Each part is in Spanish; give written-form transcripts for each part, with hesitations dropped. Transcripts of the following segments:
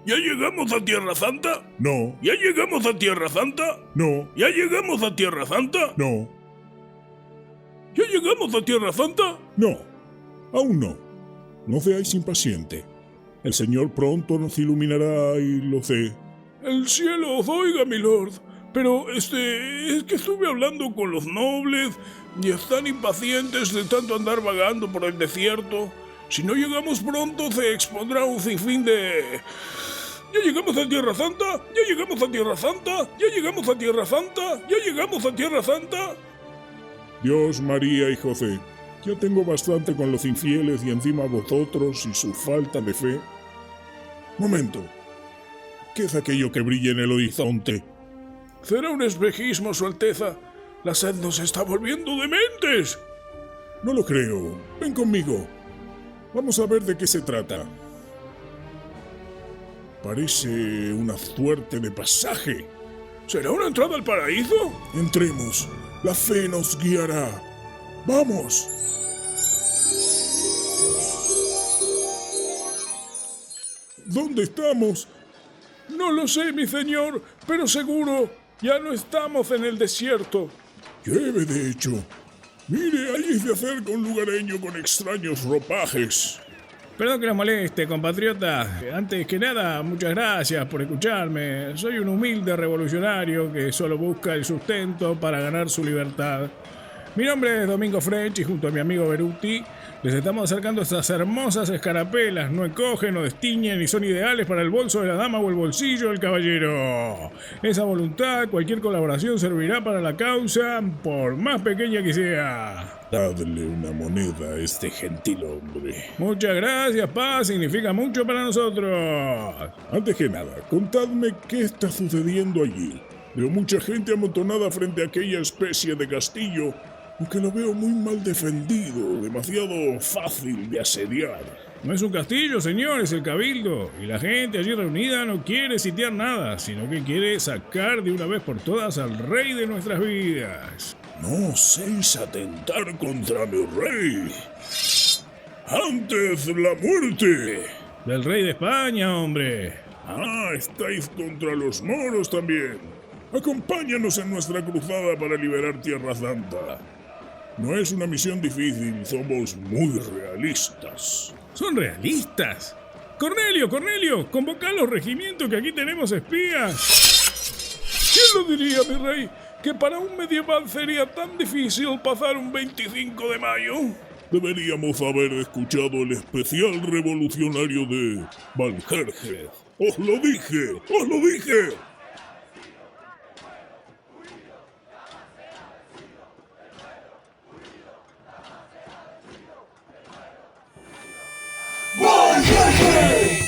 ¿Ya llegamos a Tierra Santa? No, ¿Ya llegamos a Tierra Santa? no, ¿Ya llegamos a Tierra Santa? no, ¿Ya llegamos a Tierra Santa? no, aún no. No seáis impaciente. El Señor pronto nos iluminará y lo sé. El cielo os oiga, mi lord. Pero, es que estuve hablando con los nobles y están impacientes de tanto andar vagando por el desierto. Si no llegamos pronto, se expondrá un sinfín de... ¿Ya llegamos a Tierra Santa? ¿Ya llegamos a Tierra Santa? ¿Ya llegamos a Tierra Santa? ¿Ya llegamos a Tierra Santa? Dios, María y José, ya tengo bastante con los infieles y encima vosotros y su falta de fe. Momento. ¿Qué es aquello que brilla en el horizonte? Será un espejismo, Su Alteza. La sed nos está volviendo dementes. No lo creo. Ven conmigo. Vamos a ver de qué se trata. Parece una suerte de pasaje. ¿Será una entrada al paraíso? Entremos. La fe nos guiará. ¡Vamos! ¿Dónde estamos? No lo sé, mi señor, pero seguro ya no estamos en el desierto. Llueve, de hecho. Mire, allí se acerca un lugareño con extraños ropajes. Perdón que los moleste, compatriota. Antes que nada, muchas gracias por escucharme. Soy un humilde revolucionario que solo busca el sustento para ganar su libertad. Mi nombre es Domingo French y junto a mi amigo Beruti les estamos acercando estas hermosas escarapelas. No encogen, no destiñen y son ideales para el bolso de la dama o el bolsillo del caballero. Esa voluntad, cualquier colaboración servirá para la causa, por más pequeña que sea. Dadle una moneda a este gentil hombre. Muchas gracias, paz, significa mucho para nosotros. Antes que nada, contadme qué está sucediendo allí. Veo mucha gente amontonada frente a aquella especie de castillo, aunque lo veo muy mal defendido, demasiado fácil de asediar. No es un castillo, señor, es el cabildo. Y la gente allí reunida no quiere sitiar nada, sino que quiere sacar de una vez por todas al rey de nuestras vidas. No oséis atentar contra mi rey. Antes la muerte. Del rey de España, hombre. Ah, estáis contra los moros también. Acompáñanos en nuestra cruzada para liberar Tierra Santa. No es una misión difícil, somos muy realistas. ¿Son realistas? Cornelio, convoca a los regimientos que aquí tenemos espías. ¿Quién lo diría, mi rey? Que para un medieval sería tan difícil pasar un 25 de mayo. Deberíamos haber escuchado el especial revolucionario de Valjerjes. ¡Os lo dije! ¡Os lo dije! ¡Valjerjes!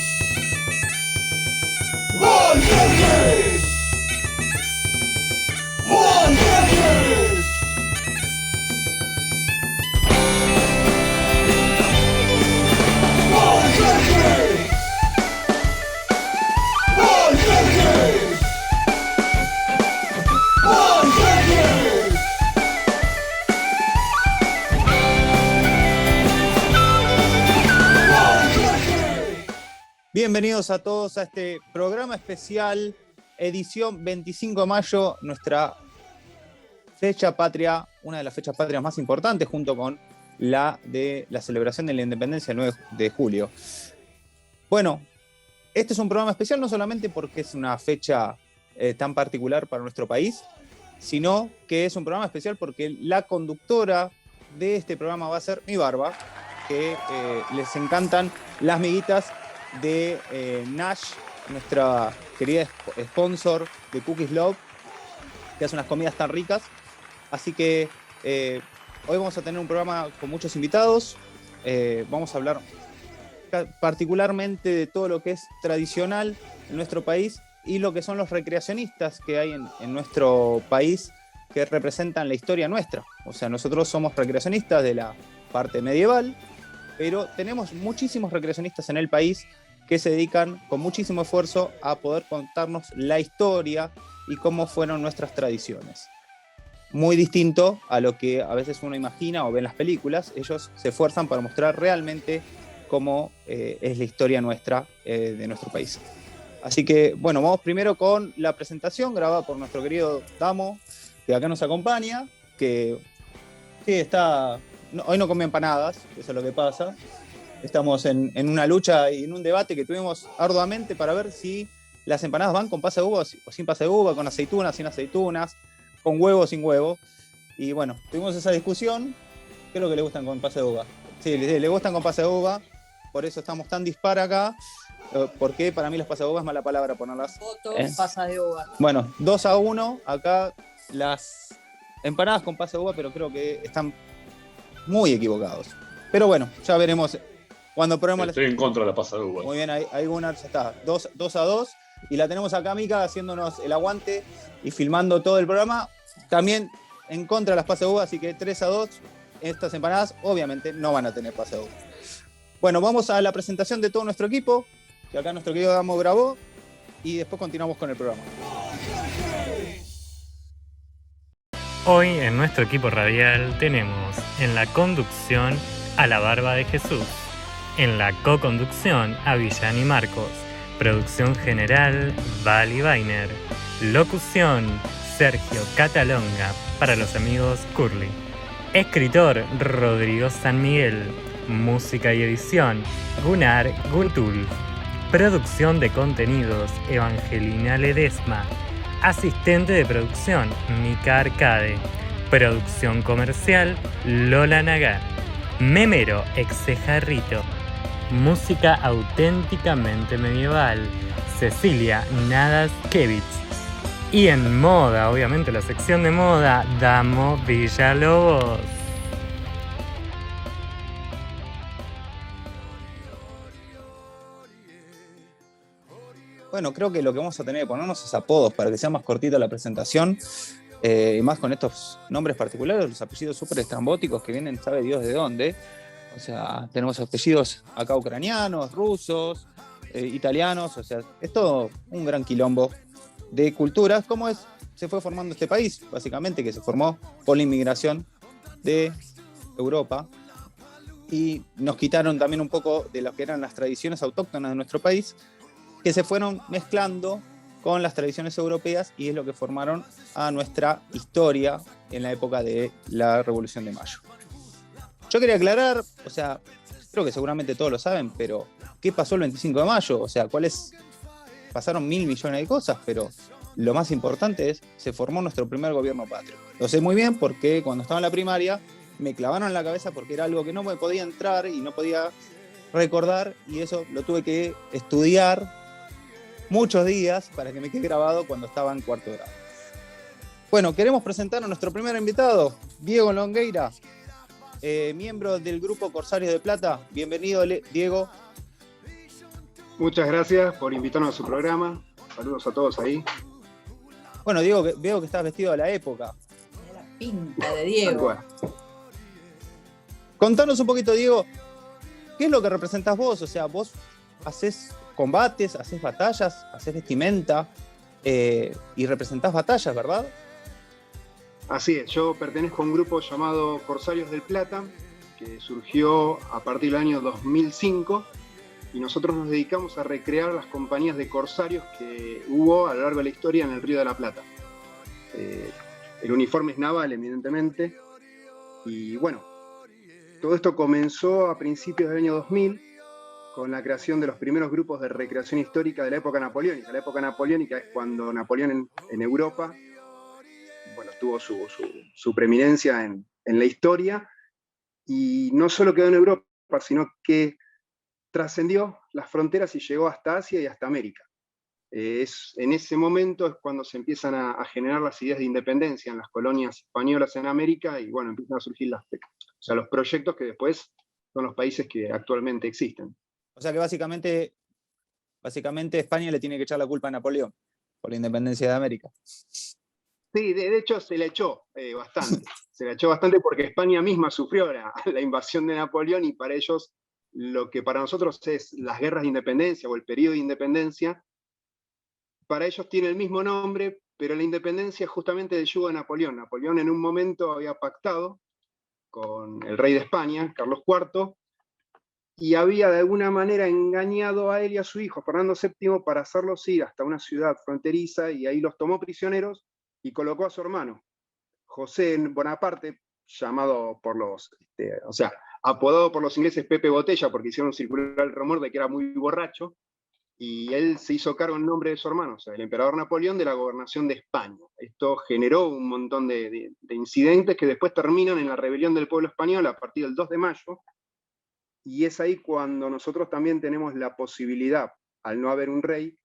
¡Valjerjes! ¡Valjerjes! ¡Valjerjes! ¡Valjerjes! ¡Valjerjes! Bienvenidos a todos a este programa especial, edición 25 de mayo, nuestra fecha patria, una de las fechas patrias más importantes, junto con la de la celebración de la independencia el 9 de julio. Bueno, este es un programa especial no solamente porque es una fecha tan particular para nuestro país, sino que es un programa especial porque la conductora de este programa va a ser mi barba, que les encantan las miguitas de Nash, nuestra querida sponsor de Cookies Love, que hace unas comidas tan ricas. Así que hoy vamos a tener un programa con muchos invitados. Vamos a hablar particularmente de todo lo que es tradicional en nuestro país y lo que son los recreacionistas que hay en nuestro país que representan la historia nuestra. O sea, nosotros somos recreacionistas de la parte medieval, pero tenemos muchísimos recreacionistas en el país que se dedican con muchísimo esfuerzo a poder contarnos la historia y cómo fueron nuestras tradiciones. Muy distinto a lo que a veces uno imagina o ve en las películas, ellos se esfuerzan para mostrar realmente cómo es la historia nuestra, de nuestro país. Así que, bueno, vamos primero con la presentación grabada por nuestro querido Damo, que acá nos acompaña, que sí, está... hoy no come empanadas, eso es lo que pasa. Estamos en una lucha y en un debate que tuvimos arduamente para ver si las empanadas van con pasa de uva o sin pasa de uva, con aceitunas, sin aceitunas, con huevo o sin huevo. Y bueno, tuvimos esa discusión. Creo que le gustan con pasa de uva. Sí, le gustan con pasa de uva, por eso estamos tan dispar acá. Porque para mí las pasas de uva es mala palabra ponerlas. Voto pasa de uva. Bueno, 2-1. Acá las empanadas con pasa de uva, pero creo que están muy equivocados. Pero bueno, ya veremos cuando probemos. Estoy en contra de la pasa de uva. Muy bien, ahí Gunnar ya está. 2-2. Y la tenemos acá, Mica, haciéndonos el aguante y filmando todo el programa. También en contra de las pasas de uva, así que 3-2. Estas empanadas obviamente no van a tener pasa de uva. Bueno, vamos a la presentación de todo nuestro equipo, que acá nuestro querido Damo grabó, y después continuamos con el programa. Hoy en nuestro equipo radial tenemos en la conducción a la Barba de Jesús, en la co-conducción a Villani Marcos, producción general Vali Bainer, locución Sergio Catalonga para los amigos Curly, escritor Rodrigo San Miguel, música y edición Gunnar Guntul, producción de contenidos Evangelina Ledesma, asistente de producción Mica Arcade, producción comercial Lola Nagar, memero Exejarrito, música auténticamente medieval Cecilia Nadaskevich, y en moda, obviamente la sección de moda, Damo Villalobos. Bueno, creo que lo que vamos a tener que ponernos es apodos para que sea más cortita la presentación, y más con estos nombres particulares, los apellidos súper estrambóticos que vienen, sabe Dios de dónde. O sea, tenemos apellidos acá ucranianos, rusos, italianos, o sea, es todo un gran quilombo de culturas. ¿Cómo se fue formando este país? Básicamente que se formó por la inmigración de Europa y nos quitaron también un poco de lo que eran las tradiciones autóctonas de nuestro país, que se fueron mezclando con las tradiciones europeas y es lo que formaron a nuestra historia en la época de la Revolución de Mayo. Yo quería aclarar, o sea, creo que seguramente todos lo saben, pero ¿qué pasó el 25 de mayo? O sea, pasaron 1.000 millones de cosas, pero lo más importante es, se formó nuestro primer gobierno patrio. Lo sé muy bien porque cuando estaba en la primaria me clavaron en la cabeza porque era algo que no me podía entrar y no podía recordar, y eso lo tuve que estudiar muchos días para que me quede grabado cuando estaba en cuarto grado. Bueno, queremos presentar a nuestro primer invitado, Diego Longueira, miembro del grupo Corsarios de Plata. Bienvenido, Diego. Muchas gracias por invitarnos a su programa. Saludos a todos ahí. Bueno, Diego, veo que estás vestido de la época. De la pinta de Diego. Contanos un poquito, Diego, ¿qué es lo que representás vos? O sea, vos haces combates, haces batallas, haces vestimenta y representás batallas, ¿verdad? Así es, yo pertenezco a un grupo llamado Corsarios del Plata, que surgió a partir del año 2005, y nosotros nos dedicamos a recrear las compañías de corsarios que hubo a lo largo de la historia en el Río de la Plata. El uniforme es naval, evidentemente, y bueno, todo esto comenzó a principios del año 2000, con la creación de los primeros grupos de recreación histórica de la época napoleónica. La época napoleónica es cuando Napoleón en Europa, bueno, tuvo su preeminencia en la historia, y no solo quedó en Europa, sino que trascendió las fronteras y llegó hasta Asia y hasta América. En ese momento es cuando se empiezan a generar las ideas de independencia en las colonias españolas en América, y bueno, empiezan a surgir los proyectos que después son los países que actualmente existen. O sea que básicamente España le tiene que echar la culpa a Napoleón por la independencia de América. Sí, de hecho se le echó bastante. Se le echó bastante porque España misma sufrió la invasión de Napoleón, y para ellos, lo que para nosotros es las guerras de independencia o el periodo de independencia, para ellos tiene el mismo nombre, pero la independencia es justamente del yugo de Napoleón. Napoleón en un momento había pactado con el rey de España, Carlos IV, y había de alguna manera engañado a él y a su hijo, Fernando VII, para hacerlos ir hasta una ciudad fronteriza, y ahí los tomó prisioneros y colocó a su hermano, José Bonaparte, llamado por los, o sea, apodado por los ingleses Pepe Botella, porque hicieron circular el rumor de que era muy borracho, y él se hizo cargo en nombre de su hermano, o sea, el emperador Napoleón, de la gobernación de España. Esto generó un montón de incidentes que después terminan en la rebelión del pueblo español a partir del 2 de mayo, y es ahí cuando nosotros también tenemos la posibilidad, al no haber un rey,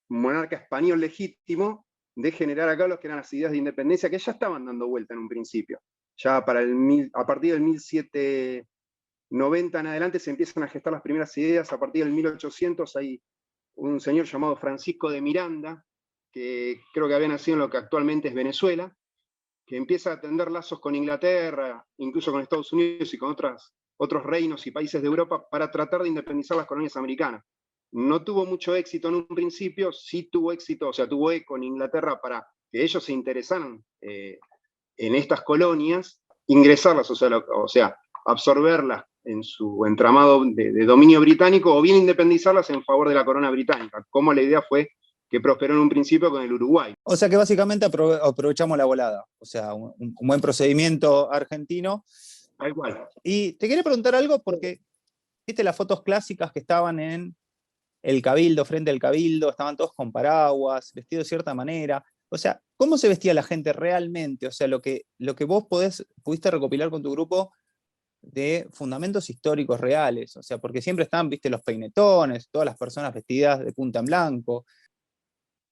monarca español legítimo, de generar acá los que eran las ideas de independencia, que ya estaban dando vuelta en un principio. Ya a partir del 1790 en adelante se empiezan a gestar las primeras ideas. A partir del 1800 hay un señor llamado Francisco de Miranda, que creo que había nacido en lo que actualmente es Venezuela, que empieza a tender lazos con Inglaterra, incluso con Estados Unidos y con otros reinos y países de Europa, para tratar de independizar las colonias americanas. No tuvo mucho éxito en un principio, sí tuvo éxito, o sea, tuvo eco en Inglaterra para que ellos se interesaran en estas colonias, ingresarlas, o sea, absorberlas en su entramado de dominio británico, o bien independizarlas en favor de la corona británica, como la idea fue que prosperó en un principio con el Uruguay. O sea que básicamente aprovechamos la volada, o sea, un buen procedimiento argentino. Tal cual. Y te quería preguntar algo porque, viste las fotos clásicas que estaban en el Cabildo, frente al Cabildo, estaban todos con paraguas, vestidos de cierta manera. O sea, ¿cómo se vestía la gente realmente? O sea, lo que vos pudiste recopilar con tu grupo de fundamentos históricos reales. O sea, porque siempre están, viste, los peinetones, todas las personas vestidas de punta en blanco.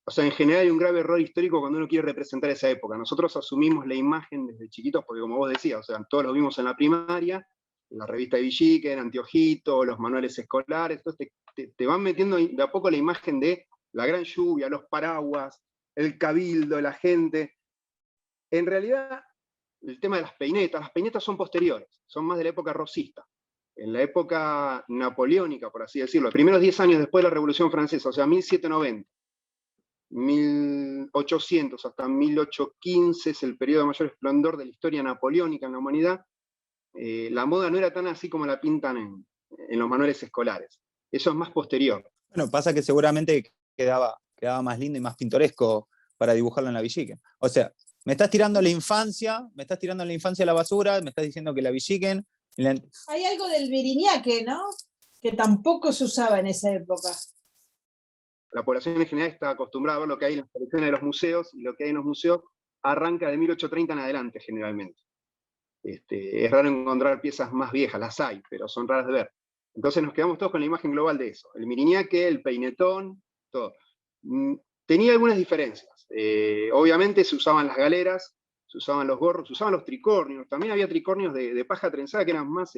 O sea, en general hay un grave error histórico cuando uno quiere representar esa época. Nosotros asumimos la imagen desde chiquitos, porque como vos decías, o sea, todos lo vimos en la primaria, la revista de Villiquen, Anteojito, los manuales escolares, entonces te van metiendo de a poco la imagen de la gran lluvia, los paraguas, el cabildo, la gente. En realidad, el tema de las peinetas son posteriores, son más de la época rosista. En la época napoleónica, por así decirlo, los primeros 10 años después de la Revolución Francesa, o sea, 1790, 1800 hasta 1815 es el periodo de mayor esplendor de la historia napoleónica en la humanidad. La moda no era tan así como la pintan en los manuales escolares. Eso es más posterior. Bueno, pasa que seguramente quedaba más lindo y más pintoresco para dibujarlo en la Villiquen. O sea, me estás tirando la infancia a la basura, me estás diciendo que la Villiquen... Hay algo del Viriñaque, ¿no? Que tampoco se usaba en esa época. La población en general está acostumbrada a ver lo que hay en las colecciones de los museos, y lo que hay en los museos arranca de 1830 en adelante, generalmente. Es raro encontrar piezas más viejas, las hay, pero son raras de ver. Entonces nos quedamos todos con la imagen global de eso. El miriñaque, el peinetón, todo. Tenía algunas diferencias. Obviamente se usaban las galeras, se usaban los gorros, se usaban los tricornios. También había tricornios de paja trenzada que eran más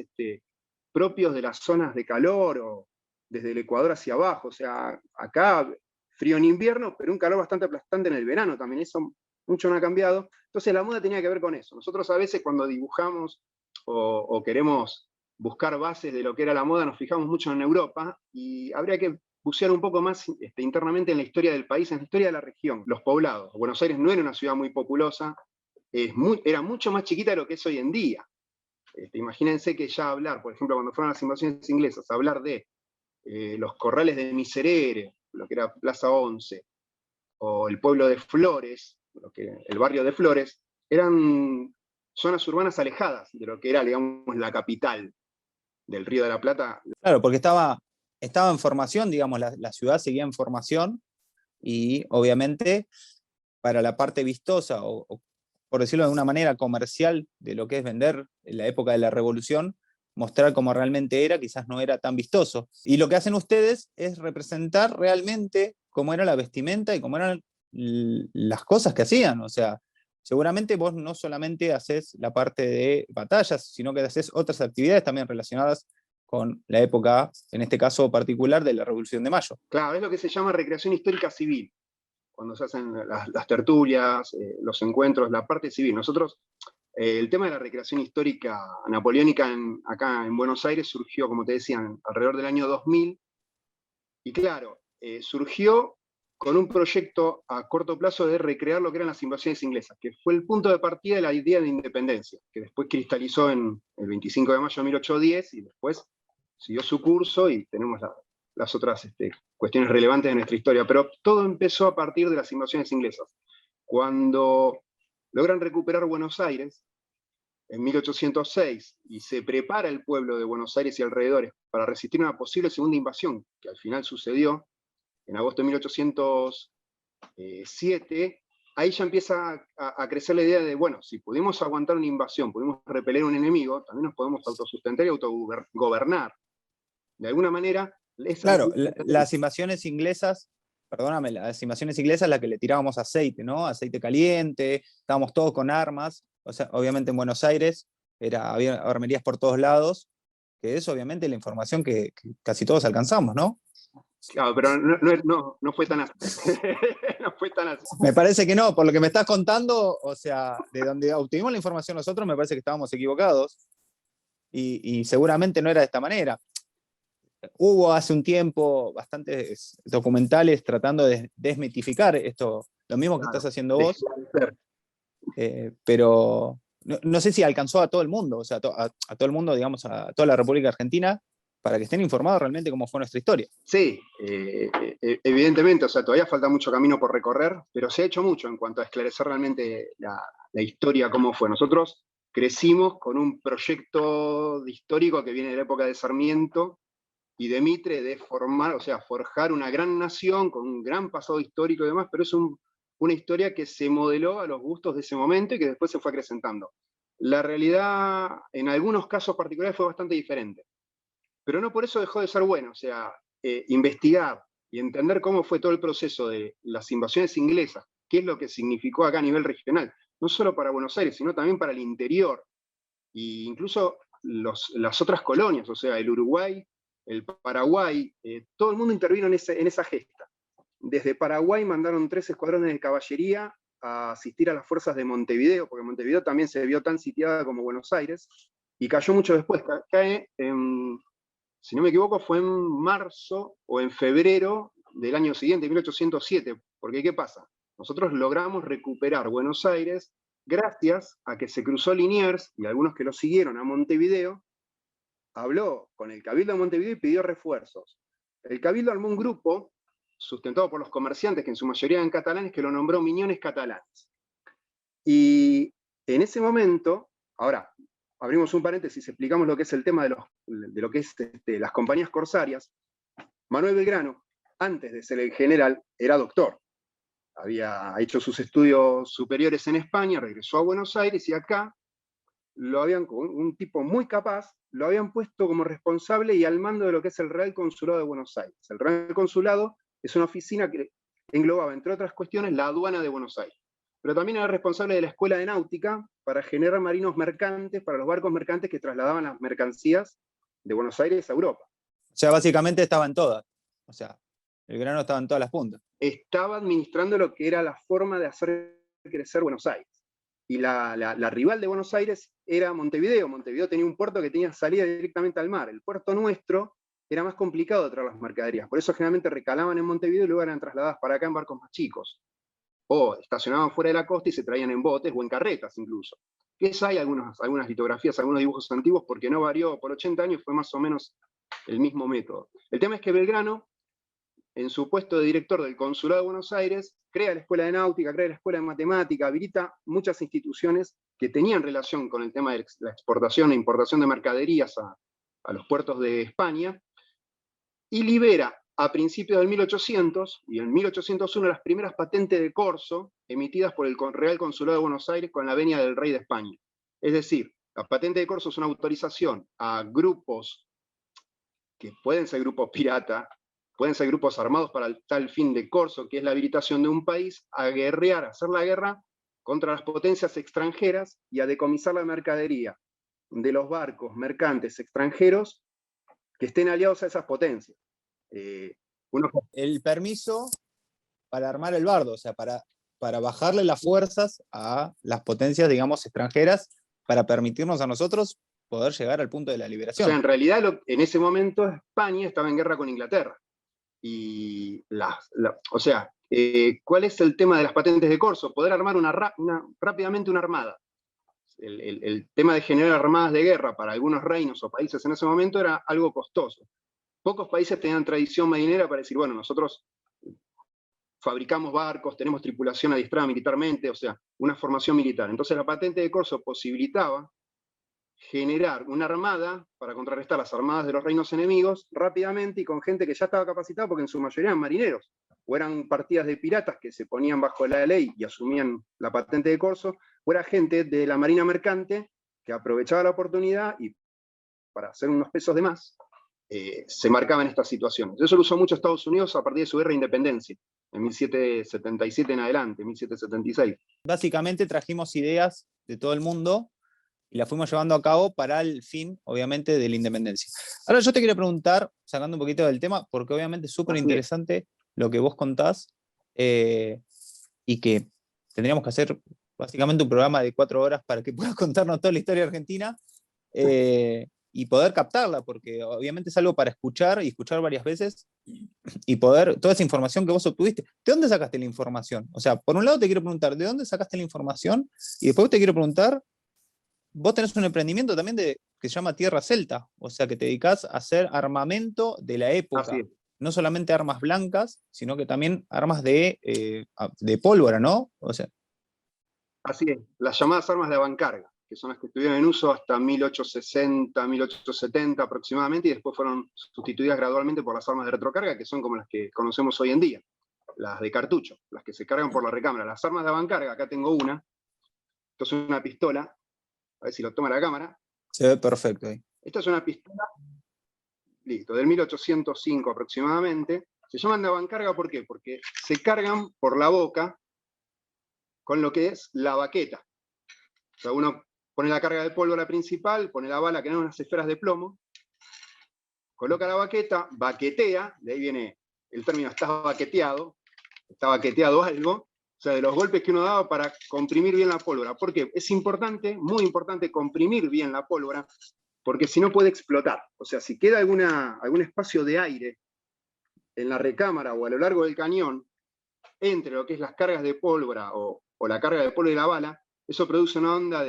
propios de las zonas de calor, o desde el Ecuador hacia abajo. O sea, acá frío en invierno, pero un calor bastante aplastante en el verano también. Eso mucho no ha cambiado. Entonces la moda tenía que ver con eso. Nosotros a veces cuando dibujamos o queremos buscar bases de lo que era la moda, nos fijamos mucho en Europa, y habría que bucear un poco más internamente en la historia del país, en la historia de la región, los poblados. Buenos Aires no era una ciudad muy populosa, era mucho más chiquita de lo que es hoy en día. Imagínense que ya hablar, por ejemplo, cuando fueron las invasiones inglesas, hablar de los corrales de Miserere, lo que era Plaza 11, o el pueblo de Flores, el barrio de Flores, eran zonas urbanas alejadas de lo que era, digamos, la capital del Río de la Plata. Claro, porque estaba en formación, digamos, la ciudad seguía en formación, y obviamente para la parte vistosa, o por decirlo de una manera comercial, de lo que es vender en la época de la Revolución, mostrar cómo realmente era, quizás no era tan vistoso. Y lo que hacen ustedes es representar realmente cómo era la vestimenta y cómo eran las cosas que hacían. O sea, seguramente vos no solamente haces la parte de batallas, sino que haces otras actividades también relacionadas con la época, en este caso particular, de la Revolución de Mayo. Claro, es lo que se llama recreación histórica civil, cuando se hacen las tertulias, los encuentros, la parte civil. Nosotros, el tema de la recreación histórica napoleónica acá en Buenos Aires surgió, como te decían, alrededor del año 2000, y claro, surgió con un proyecto a corto plazo de recrear lo que eran las invasiones inglesas, que fue el punto de partida de la idea de independencia, que después cristalizó en el 25 de mayo de 1810, y después siguió su curso y tenemos las otras cuestiones relevantes de nuestra historia. Pero todo empezó a partir de las invasiones inglesas. Cuando logran recuperar Buenos Aires, en 1806, y se prepara el pueblo de Buenos Aires y alrededores para resistir una posible segunda invasión, que al final sucedió en agosto de 1807, ahí ya empieza a crecer la idea de, bueno, si pudimos aguantar una invasión, pudimos repeler un enemigo, también nos podemos autosustentar y autogobernar. De alguna manera... Claro, las invasiones inglesas, perdóname, las invasiones inglesas, la que le tirábamos aceite, ¿no? Aceite caliente, estábamos todos con armas, o sea, obviamente en Buenos Aires había armerías por todos lados, que es obviamente la información que casi todos alcanzamos, ¿no? Claro, pero no fue tan así. No fue tan así. Me parece que no, por lo que me estás contando, o sea, de donde obtuvimos la información nosotros, me parece que estábamos equivocados, y seguramente no era de esta manera. Hubo hace un tiempo bastantes documentales tratando de desmitificar esto, lo mismo que estás haciendo vos, pero no sé si alcanzó a todo el mundo, o sea, a todo el mundo, digamos, a toda la República Argentina, para que estén informados realmente cómo fue nuestra historia. Sí, evidentemente, o sea, todavía falta mucho camino por recorrer, pero se ha hecho mucho en cuanto a esclarecer realmente la historia, cómo fue. Nosotros crecimos con un proyecto histórico que viene de la época de Sarmiento y de Mitre, de formar, o sea, forjar una gran nación con un gran pasado histórico y demás, pero es una historia que se modeló a los gustos de ese momento y que después se fue acrecentando. La realidad, en algunos casos particulares, fue bastante diferente. Pero no por eso dejó de ser bueno, o sea, investigar y entender cómo fue todo el proceso de las invasiones inglesas, qué es lo que significó acá a nivel regional, no solo para Buenos Aires, sino también para el interior, e incluso las otras colonias, o sea, el Uruguay, el Paraguay, todo el mundo intervino en esa gesta. Desde Paraguay mandaron 3 escuadrones de caballería a asistir a las fuerzas de Montevideo, porque Montevideo también se vio tan sitiada como Buenos Aires, y cayó mucho después. Cae, si no me equivoco, fue en marzo o en febrero del año siguiente, 1807, porque ¿qué pasa? Nosotros logramos recuperar Buenos Aires gracias a que se cruzó Liniers, y algunos que lo siguieron a Montevideo, habló con el Cabildo de Montevideo y pidió refuerzos. El Cabildo armó un grupo, sustentado por los comerciantes, que en su mayoría eran catalanes, que lo nombró Miñones Catalanes. Y en ese momento, ahora, abrimos un paréntesis, explicamos lo que es el tema de lo que es las compañías corsarias. Manuel Belgrano, antes de ser el general, era doctor. Había hecho sus estudios superiores en España, regresó a Buenos Aires y acá lo habían, con un tipo muy capaz, lo habían puesto como responsable y al mando de lo que es el Real Consulado de Buenos Aires. El Real Consulado es una oficina que englobaba, entre otras cuestiones, la aduana de Buenos Aires. Pero también era responsable de la Escuela de Náutica para generar marinos mercantes, para los barcos mercantes que trasladaban las mercancías de Buenos Aires a Europa. O sea, básicamente estaba en todas. O sea, el grano estaba en todas las puntas. Estaba administrando lo que era la forma de hacer crecer Buenos Aires. Y la rival de Buenos Aires era Montevideo. Montevideo tenía un puerto que tenía salida directamente al mar. El puerto nuestro era más complicado de traer las mercaderías. Por eso generalmente recalaban en Montevideo y luego eran trasladadas para acá en barcos más chicos. O estacionaban fuera de la costa y se traían en botes o en carretas incluso. Que eso hay algunas litografías, algunos dibujos antiguos, porque no varió por 80 años, fue más o menos el mismo método. El tema es que Belgrano, en su puesto de director del Consulado de Buenos Aires, crea la Escuela de Náutica, crea la Escuela de Matemática, habilita muchas instituciones que tenían relación con el tema de la exportación e importación de mercaderías a los puertos de España, y libera a principios del 1800, y en 1801, las primeras patentes de corso emitidas por el Real Consulado de Buenos Aires con la venia del rey de España. Es decir, la patente de corso es una autorización a grupos que pueden ser grupos pirata, pueden ser grupos armados para el tal fin de corso, que es la habilitación de un país a guerrear, a hacer la guerra contra las potencias extranjeras y a decomisar la mercadería de los barcos mercantes extranjeros que estén aliados a esas potencias. El permiso para armar el bardo, o sea, para bajarle las fuerzas a las potencias, digamos, extranjeras, para permitirnos a nosotros poder llegar al punto de la liberación. O sea, en realidad, en ese momento, España estaba en guerra con Inglaterra. Y o sea, ¿cuál es el tema de las patentes de corso? Poder armar rápidamente una armada. el tema de generar armadas de guerra para algunos reinos o países en ese momento era algo costoso. Pocos países tenían tradición marinera para decir, bueno, nosotros fabricamos barcos, tenemos tripulación adiestrada militarmente, o sea, una formación militar. Entonces la patente de corso posibilitaba generar una armada para contrarrestar las armadas de los reinos enemigos rápidamente y con gente que ya estaba capacitada, porque en su mayoría eran marineros, o eran partidas de piratas que se ponían bajo la ley y asumían la patente de corso, o era gente de la marina mercante que aprovechaba la oportunidad y para hacer unos pesos de más, se marcaban estas situaciones. Eso lo usó mucho Estados Unidos a partir de su guerra de independencia, en 1777 en adelante, 1776. Básicamente trajimos ideas de todo el mundo y las fuimos llevando a cabo para el fin, obviamente, de la independencia. Ahora yo te quería preguntar, sacando un poquito del tema, porque obviamente es súper interesante lo que vos contás, y que tendríamos que hacer básicamente un programa de 4 horas para que puedas contarnos toda la historia argentina, y poder captarla, porque obviamente es algo para escuchar y escuchar varias veces, y poder, toda esa información que vos obtuviste, ¿de dónde sacaste la información? O sea, por un lado te quiero preguntar, ¿de dónde sacaste la información? Y después te quiero preguntar, vos tenés un emprendimiento también que se llama Tierra Celta, o sea, que te dedicás a hacer armamento de la época. No solamente armas blancas, sino que también armas de pólvora, ¿no? O sea. Así es, las llamadas armas de avancarga, que son las que estuvieron en uso hasta 1860, 1870 aproximadamente, y después fueron sustituidas gradualmente por las armas de retrocarga, que son como las que conocemos hoy en día, las de cartucho, las que se cargan por la recámara. Las armas de avancarga, acá tengo una, esto es una pistola, a ver si lo toma la cámara. Se ve perfecto ahí. Esta es una pistola, listo, del 1805 aproximadamente. Se llaman de avancarga, ¿por qué? Porque se cargan por la boca con lo que es la baqueta. O sea, uno pone la carga de pólvora principal, pone la bala que eran unas esferas de plomo, coloca la baqueta, baquetea, de ahí viene el término está baqueteado algo, o sea, de los golpes que uno daba para comprimir bien la pólvora. ¿Por qué? Es importante, muy importante, comprimir bien la pólvora, porque si no puede explotar. O sea, si queda algún espacio de aire en la recámara o a lo largo del cañón, entre lo que es las cargas de pólvora o la carga de pólvora y la bala, eso produce una onda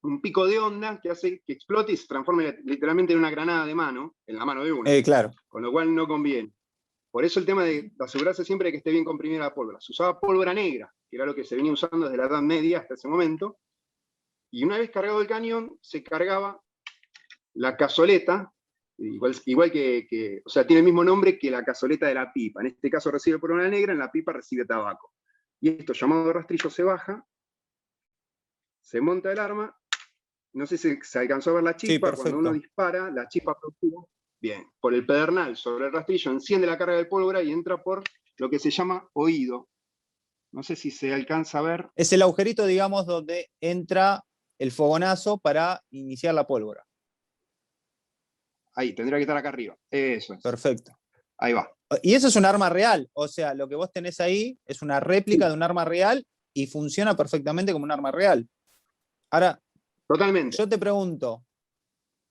un pico de onda que hace que explote y se transforme literalmente en una granada de mano, en la mano de uno. Claro. Con lo cual no conviene. Por eso el tema de asegurarse siempre de que esté bien comprimida la pólvora. Se usaba pólvora negra, que era lo que se venía usando desde la Edad Media hasta ese momento, y una vez cargado el cañón, se cargaba la cazoleta, igual que, o sea, tiene el mismo nombre que la cazoleta de la pipa. En este caso recibe pólvora negra, en la pipa recibe tabaco. Y esto, llamado rastrillo, se baja, se monta el arma, no sé si se alcanzó a ver la chispa, cuando uno dispara, la chispa productiva, bien, por el pedernal sobre el rastrillo, enciende la carga de pólvora y entra por lo que se llama oído. No sé si se alcanza a ver. Es el agujerito, digamos, donde entra el fogonazo para iniciar la pólvora. Ahí, tendría que estar acá arriba. Eso es. Perfecto. Ahí va. Y eso es un arma real, o sea, lo que vos tenés ahí es una réplica de un arma real y funciona perfectamente como un arma real. Ahora, totalmente. Yo te pregunto,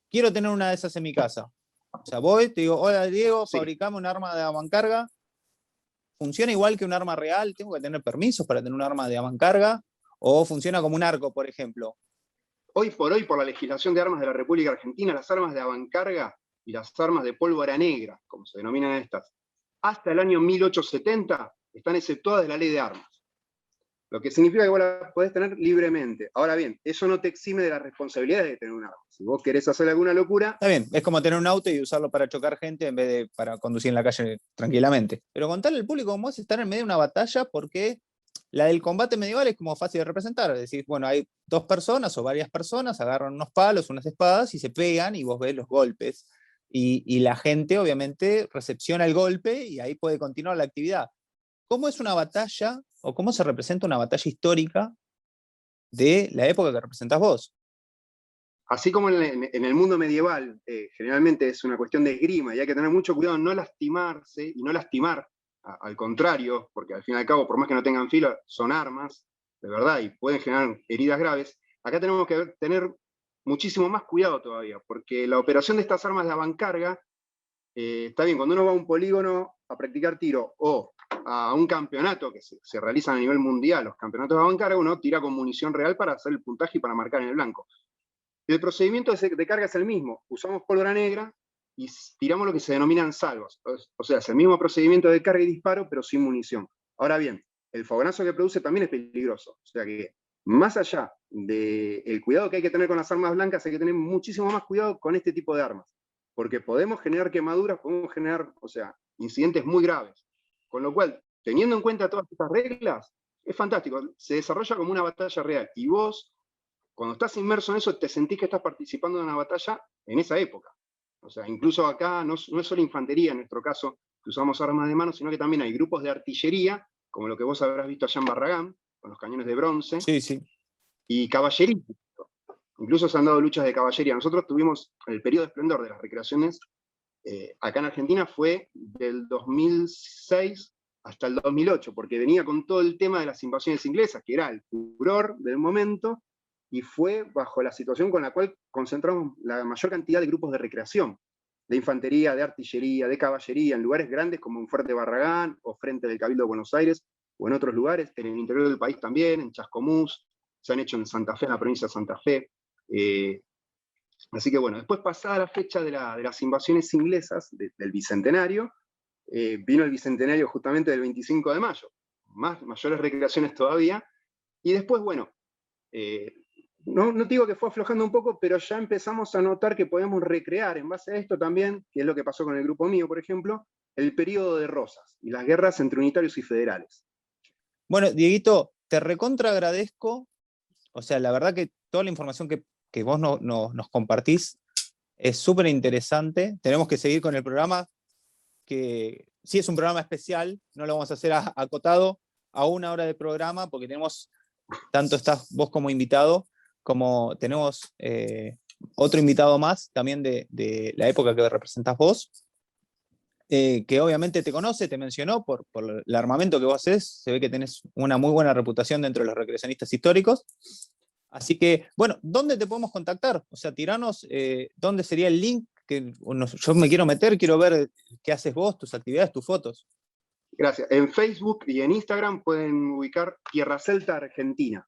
quiero tener una de esas en mi casa. O sea, voy, te digo, hola Diego, fabricame un arma de avancarga. ¿Funciona igual que un arma real? ¿Tengo que tener permisos para tener un arma de avancarga? ¿O funciona como un arco, por ejemplo? Hoy por hoy, por la legislación de armas de la República Argentina, las armas de avancarga y las armas de pólvora negra, como se denominan estas, hasta el año 1870 están exceptuadas de la ley de armas. Lo que significa que vos la podés tener libremente. Ahora bien, eso no te exime de las responsabilidades de tener un arma. Si vos querés hacer alguna locura... Está bien, es como tener un auto y usarlo para chocar gente en vez de para conducir en la calle tranquilamente. Pero contarle al público cómo es estar en medio de una batalla, porque la del combate medieval es como fácil de representar. Es decir, bueno, hay dos personas o varias personas, agarran unos palos, unas espadas y se pegan y vos ves los golpes. Y la gente obviamente recepciona el golpe y ahí puede continuar la actividad. ¿Cómo es una batalla o cómo se representa una batalla histórica de la época que representás vos? Así como en el mundo medieval, generalmente es una cuestión de esgrima y hay que tener mucho cuidado en no lastimarse y no lastimar, al contrario, porque al fin y al cabo, por más que no tengan filo, son armas, de verdad, y pueden generar heridas graves. Acá tenemos que tener muchísimo más cuidado todavía, porque la operación de estas armas de avancarga está bien, cuando uno va a un polígono a practicar tiro o a un campeonato que se realiza a nivel mundial, los campeonatos de avancarga, uno tira con munición real para hacer el puntaje y para marcar en el blanco. El procedimiento de carga es el mismo. Usamos pólvora negra y tiramos lo que se denominan salvos. O sea, es el mismo procedimiento de carga y disparo, pero sin munición. Ahora bien, el fogonazo que produce también es peligroso. O sea que, más allá del cuidado que hay que tener con las armas blancas, hay que tener muchísimo más cuidado con este tipo de armas. Porque podemos generar quemaduras, podemos generar, o sea, incidentes muy graves. Con lo cual, teniendo en cuenta todas estas reglas, es fantástico. Se desarrolla como una batalla real. Y vos, cuando estás inmerso en eso, te sentís que estás participando de una batalla en esa época. O sea, incluso acá no es solo infantería, en nuestro caso, que usamos armas de mano, sino que también hay grupos de artillería, como lo que vos habrás visto allá en Barragán, con los cañones de bronce, Sí, sí. y caballería. Incluso se han dado luchas de caballería. Nosotros tuvimos el periodo de esplendor de las recreaciones, acá en Argentina fue del 2006 hasta el 2008, porque venía con todo el tema de las invasiones inglesas, que era el furor del momento, y fue bajo la situación con la cual concentramos la mayor cantidad de grupos de recreación, de infantería, de artillería, de caballería, en lugares grandes como en Fuerte Barragán, o frente del Cabildo de Buenos Aires, o en otros lugares, en el interior del país también, en Chascomús, se han hecho en Santa Fe, en la provincia de Santa Fe. Así que bueno, después pasada la fecha de las invasiones inglesas, del Bicentenario, vino el Bicentenario justamente del 25 de mayo, mayores recreaciones todavía, y después, bueno, no te digo que fue aflojando un poco, pero ya empezamos a notar que podemos recrear en base a esto también, que es lo que pasó con el grupo mío, por ejemplo, el periodo de Rosas y las guerras entre unitarios y federales. Bueno, Dieguito, te recontra agradezco. O sea, la verdad que toda la información que vos nos compartís es súper interesante. Tenemos que seguir con el programa, que sí es un programa especial, no lo vamos a hacer acotado a 1 hora de programa, porque tenemos, tanto estás vos como invitado, como tenemos otro invitado más, también de la época que representás vos, que obviamente te conoce, te mencionó por el armamento que vos haces, se ve que tenés una muy buena reputación dentro de los recreacionistas históricos. Así que, bueno, ¿dónde te podemos contactar? O sea, tiranos dónde sería el link, que yo me quiero meter, quiero ver qué haces vos, tus actividades, tus fotos. Gracias. En Facebook y en Instagram pueden ubicar Tierra Celta Argentina.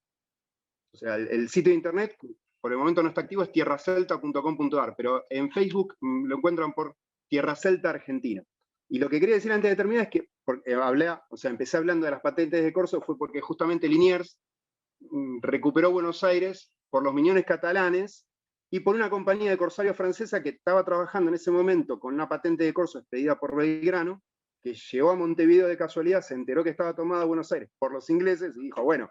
O sea, el sitio de internet, por el momento no está activo, es tierracelta.com.ar, pero en Facebook lo encuentran por Tierra Celta Argentina. Y lo que quería decir antes de terminar es que empecé hablando de las patentes de corso, fue porque justamente Liniers recuperó Buenos Aires por los miñones catalanes y por una compañía de corsarios francesa que estaba trabajando en ese momento con una patente de corso expedida por Belgrano, que llegó a Montevideo de casualidad, se enteró que estaba tomada Buenos Aires por los ingleses y dijo, bueno,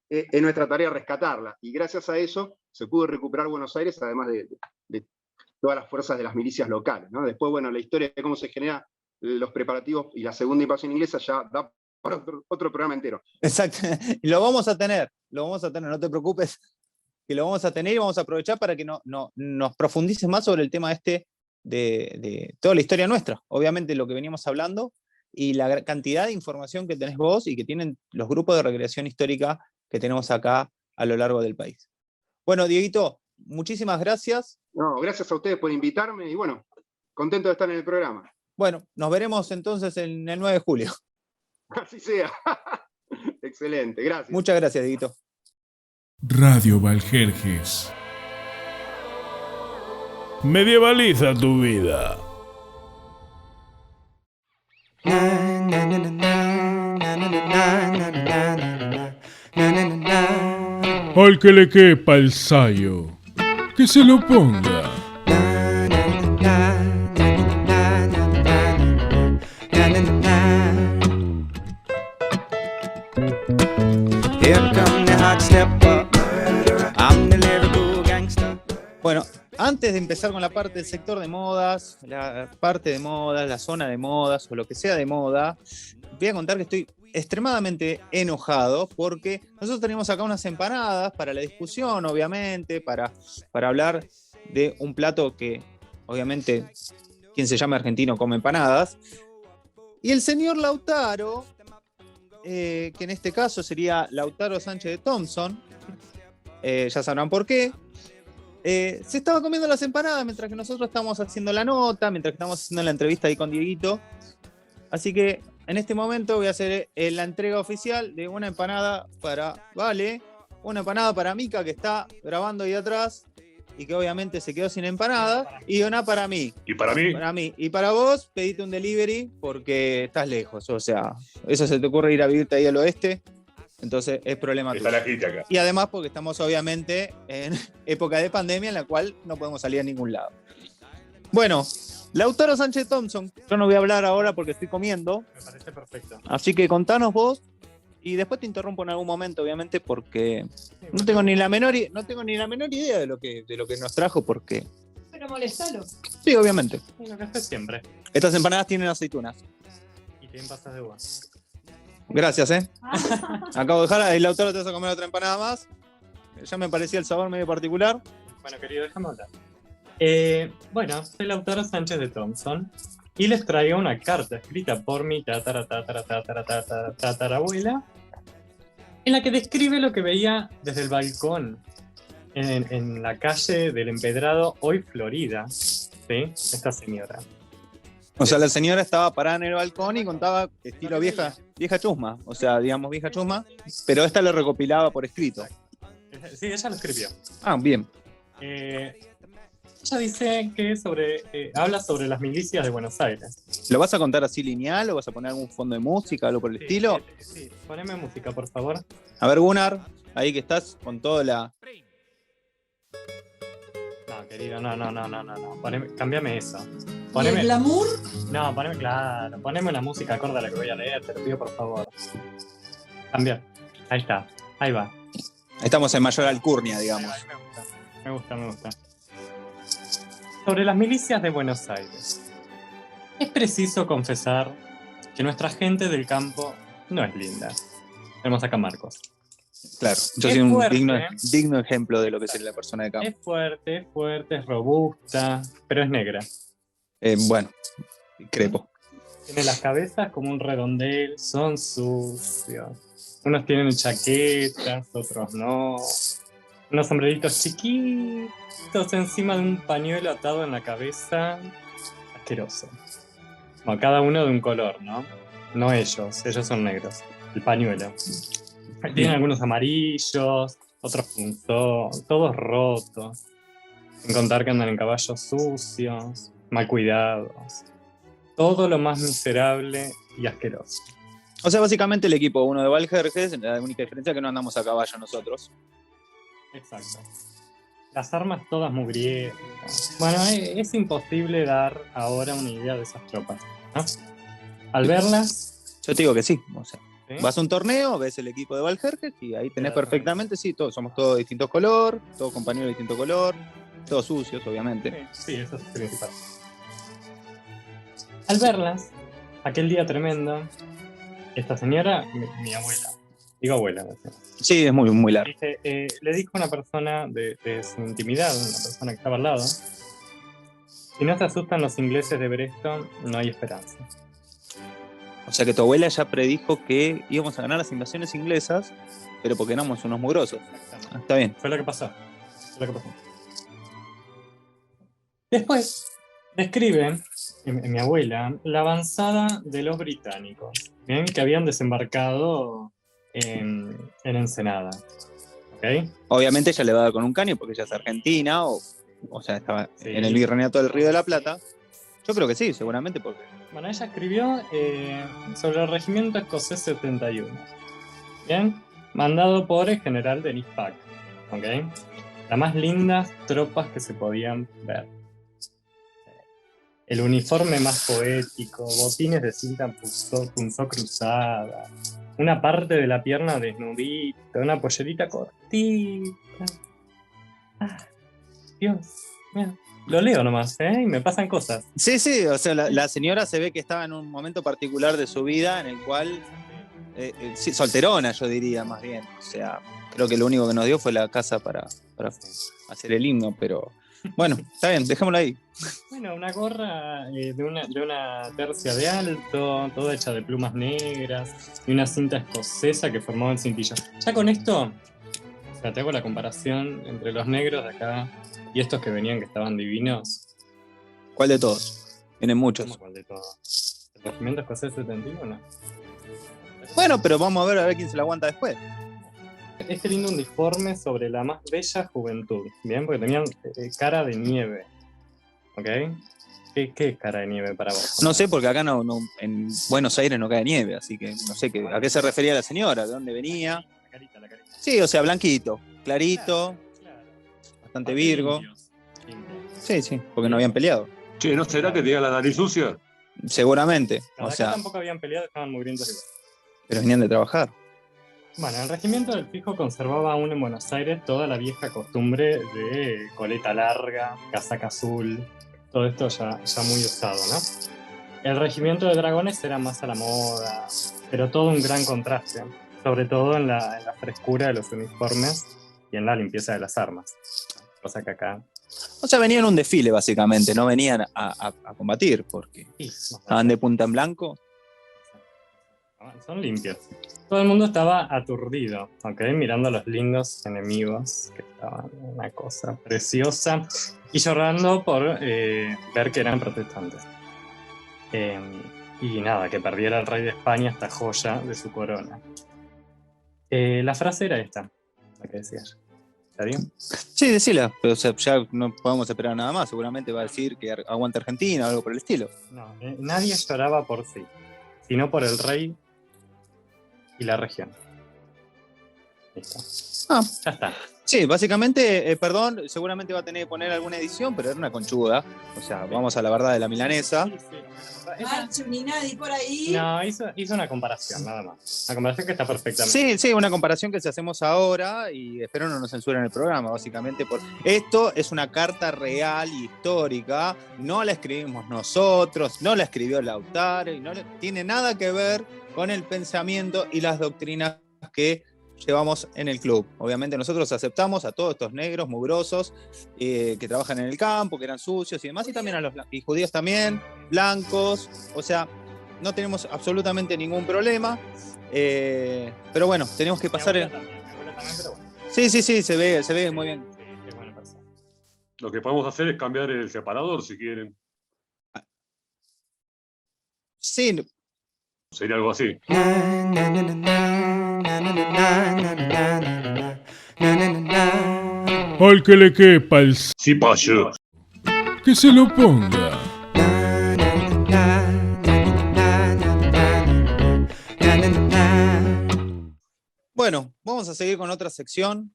es nuestra tarea rescatarla. Y gracias a eso se pudo recuperar Buenos Aires, además de todas las fuerzas de las milicias locales, ¿no? Después, bueno, la historia de cómo se generan los preparativos y la segunda invasión inglesa ya da para otro programa entero. Exacto, y lo vamos a tener, no te preocupes, que lo vamos a tener y vamos a aprovechar para que nos profundices más sobre el tema de toda la historia nuestra, obviamente lo que veníamos hablando, y la cantidad de información que tenés vos y que tienen los grupos de recreación histórica que tenemos acá a lo largo del país. Bueno, Dieguito, muchísimas gracias. No, gracias a ustedes por invitarme y bueno, contento de estar en el programa. Bueno, nos veremos entonces en el 9 de julio. Así sea. Excelente, gracias. Muchas gracias, Dieguito. Radio Valjerjes. Medievaliza tu vida. Al que le quepa el sayo, que se lo ponga. Bueno, antes de empezar con la parte del sector de modas, la parte de modas, la zona de modas o lo que sea de moda, voy a contar que estoy extremadamente enojado porque nosotros tenemos acá unas empanadas para la discusión, obviamente, para hablar de un plato que, obviamente, quien se llama argentino come empanadas. Y el señor Lautaro, que en este caso sería Lautaro Sánchez de Thompson, ya sabrán por qué, se estaba comiendo las empanadas mientras que nosotros estábamos haciendo la nota, mientras que estábamos haciendo la entrevista ahí con Dieguito. Así que en este momento voy a hacer la entrega oficial de una empanada para Vale, una empanada para Mica, que está grabando ahí atrás y que obviamente se quedó sin empanada, y una para mí. ¿Y para mí? Para mí. Y para vos, pedite un delivery porque estás lejos. O sea, eso se te ocurre ir a vivirte ahí al oeste. Entonces es problema tuyo. Está la gente acá. Y además porque estamos obviamente en época de pandemia en la cual no podemos salir a ningún lado. Bueno, Lautaro Sánchez Thompson. Yo no voy a hablar ahora porque estoy comiendo. Me parece perfecto. Así que contanos vos. Y después te interrumpo en algún momento, obviamente, porque no tengo ni la menor idea de lo que nos trajo, porque... Pero molestalo. Sí, obviamente. Y lo que hace siempre. Estas empanadas tienen aceitunas. Y tienen pasas de uva. Gracias, Acabo de dejar, el Lautaro te vas a comer otra empanada más. Ya me parecía el sabor medio particular. Bueno, querido, déjame hablar. Bueno, soy Lautaro Sánchez de Thompson y les traigo una carta escrita por mi tatarabuela en la que describe lo que veía desde el balcón en la calle del Empedrado, hoy Florida, ¿sí? Esta señora. O sea, la señora estaba parada en el balcón y contaba estilo vieja chusma. O sea, digamos vieja chusma, pero esta lo recopilaba por escrito. Sí, ella lo escribió. Ah, bien. Ella dice que habla sobre las milicias de Buenos Aires. ¿Lo vas a contar así lineal o vas a poner algún fondo de música, algo por el estilo? Sí, poneme música, por favor. A ver, Gunnar, ahí que estás con toda la... No, querido, no. Cámbiame eso. ¿Y el glamour? No, poneme una música acorde a la que voy a leer, te lo pido por favor. Cambiar. Ahí está, ahí va. Estamos en mayor alcurnia, digamos. Me gusta. Sobre las milicias de Buenos Aires. Es preciso confesar que nuestra gente del campo no es linda. Tenemos acá a Marcos. Claro, yo soy un digno ejemplo de lo que sería la persona de campo. Es fuerte, es robusta, pero es negra. Bueno, crepo. Tiene las cabezas como un redondel, son sucios. Unos tienen chaquetas, otros no. Unos sombreritos chiquitos encima de un pañuelo atado en la cabeza. Asqueroso. Bueno, cada uno de un color, ¿no? No ellos son negros. El pañuelo. Tienen algunos amarillos, otros punzón, todos rotos. Sin contar que andan en caballos sucios, mal cuidados. Todo lo más miserable y asqueroso. O sea, básicamente el equipo 1 de Valjerjes, la única diferencia es que no andamos a caballo nosotros. Exacto. Las armas todas mugrientas. Bueno, es imposible dar ahora una idea de esas tropas, ¿no? Al verlas... Yo te digo que sí. O sea, ¿sí? Vas a un torneo, ves el equipo de Valjerjes y ahí tenés perfectamente, sí, somos todos de distintos color, todos compañeros de distinto color, todos sucios, obviamente. Sí, eso es principal. Al verlas, aquel día tremendo, esta señora, mi abuela, digo abuela, ¿no? Sí, es muy, muy largo. Dice, le dijo a una persona de su intimidad, una persona que estaba al lado, si no se asustan los ingleses de Breston, no hay esperanza. O sea que tu abuela ya predijo que íbamos a ganar las invasiones inglesas, pero porque éramos unos mugrosos. Ah, está bien. Fue lo que pasó. Después, describen, mi abuela, la avanzada de los británicos, ¿bien? Que habían desembarcado en Ensenada. ¿Okay? Obviamente ella le va a dar con un caño porque ella es argentina, o sea, estaba Sí. en el virreinato del Río de la Plata. Yo creo que sí, seguramente porque... Bueno, ella escribió sobre el regimiento escocés 71, ¿bien? Mandado por el general Denis Pack, ¿ok? Las más lindas tropas que se podían ver. El uniforme más poético, botines de cinta punzó cruzada, una parte de la pierna desnudita, una pollerita cortita. Ah, Dios, mira. Lo leo nomás, y me pasan cosas. Sí, o sea, la señora se ve que estaba en un momento particular de su vida en el cual... sí, solterona, yo diría, más bien. O sea, creo que lo único que nos dio fue la casa para hacer el himno, pero... Bueno, está bien, dejémoslo ahí. Bueno, una gorra de una tercia de alto, toda hecha de plumas negras, y una cinta escocesa que formaba el cintillo. Ya con esto, o sea, te hago la comparación entre los negros de acá y estos que venían que estaban divinos. ¿Cuál de todos? Vienen muchos. ¿Cuál de todos? ¿El regimiento escocés 71? Bueno, pero vamos a ver quién se la aguanta después. Este lindo uniforme sobre la más bella juventud, ¿bien? Porque tenían cara de nieve, ¿ok? ¿Qué es cara de nieve para vos? No sé, porque acá no, en Buenos Aires no cae nieve, así que no sé a qué se refería la señora, de dónde venía. La carita. Sí, o sea, blanquito, clarito, Claro. bastante virgo. Limpios. Sí, porque no habían peleado. Che, ¿no será que tenía la nariz sucia? Seguramente, Acá o sea, tampoco habían peleado, estaban mugrientos igual. pero venían de trabajar. Bueno, el regimiento del Fijo conservaba aún en Buenos Aires toda la vieja costumbre de coleta larga, casaca azul, todo esto ya muy usado, ¿no? El regimiento de dragones era más a la moda, pero todo un gran contraste, sobre todo en la frescura de los uniformes y en la limpieza de las armas, cosa que acá... O sea, venían a un desfile, básicamente, no venían a combatir, porque Sí, estaban de punta en blanco. son limpios. Todo el mundo estaba aturdido, ¿ok? Mirando a los lindos enemigos, que estaban una cosa preciosa, y llorando por ver que eran protestantes. Y nada, que perdiera el rey de España esta joya de su corona. La frase era esta, la que decía yo. ¿Está bien? Sí, decila, pero o sea, ya no podemos esperar nada más. Seguramente va a decir que aguanta Argentina o algo por el estilo. No, nadie lloraba por sí, sino por el rey y la región. Listo. Ya está. Sí, básicamente, perdón, seguramente va a tener que poner alguna edición, pero era una conchuda. O sea, vamos a la verdad de la milanesa. Sí. Marcho, ni nadie por ahí. No, hizo una comparación, nada más. Una comparación que está perfectamente. Sí, una comparación que se hacemos ahora y espero no nos censuren el programa, básicamente. Esto es una carta real y histórica, no la escribimos nosotros, no la escribió Lautaro y no tiene nada que ver con el pensamiento y las doctrinas que llevamos en el club. Obviamente nosotros aceptamos a todos estos negros mugrosos que trabajan en el campo, que eran sucios y demás, y también a los y judíos también, blancos, o sea, no tenemos absolutamente ningún problema, pero bueno, tenemos que pasar... Mi abuela también, pero bueno. Sí, se ve muy bien. Sí, qué buena persona. Lo que podemos hacer es cambiar el separador si quieren. Sí, Sería algo así. Al que le quepa el Sí, payo. que se lo ponga. bueno, vamos a seguir con otra sección.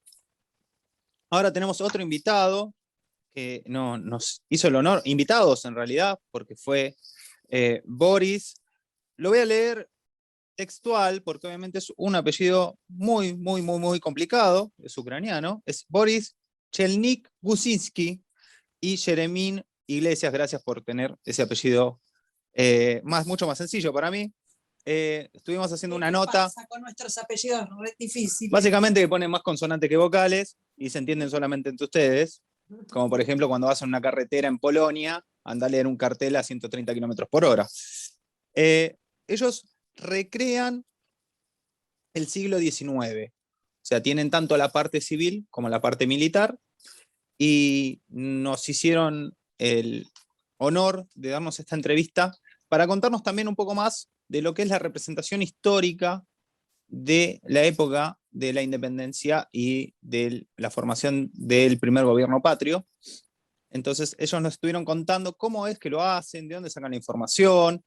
Ahora tenemos otro invitado que nos hizo el honor, invitados en realidad, porque fue Boris. Lo voy a leer textual, porque obviamente es un apellido muy complicado, es ucraniano. Es Boris Chelnik Gusinski y Jeremín Iglesias. Gracias por tener ese apellido mucho más sencillo para mí. Estuvimos haciendo una nota. Pasa con nuestros apellidos re difíciles. Básicamente que ponen más consonantes que vocales y se entienden solamente entre ustedes. Como por ejemplo cuando vas en una carretera en Polonia, anda a leer un cartel a 130 km/h. Ellos recrean el siglo XIX. O sea, tienen tanto la parte civil como la parte militar y nos hicieron el honor de darnos esta entrevista para contarnos también un poco más de lo que es la representación histórica de la época de la independencia y de la formación del primer gobierno patrio. Entonces ellos nos estuvieron contando cómo es que lo hacen, de dónde sacan la información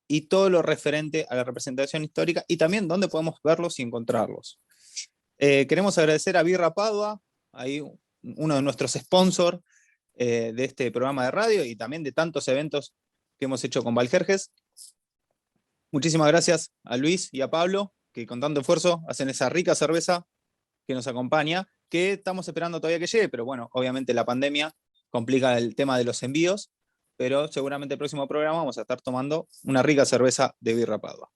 y todo lo referente a la representación histórica y también dónde podemos verlos y encontrarlos. Queremos agradecer a Birra Padua, ahí uno de nuestros sponsors de este programa de radio y también de tantos eventos que hemos hecho con Valjerjes. Muchísimas gracias a Luis y a Pablo, que con tanto esfuerzo hacen esa rica cerveza que nos acompaña, que estamos esperando todavía que llegue, pero bueno, obviamente la pandemia complica el tema de los envíos, pero seguramente el próximo programa vamos a estar tomando una rica cerveza de Birra Padua.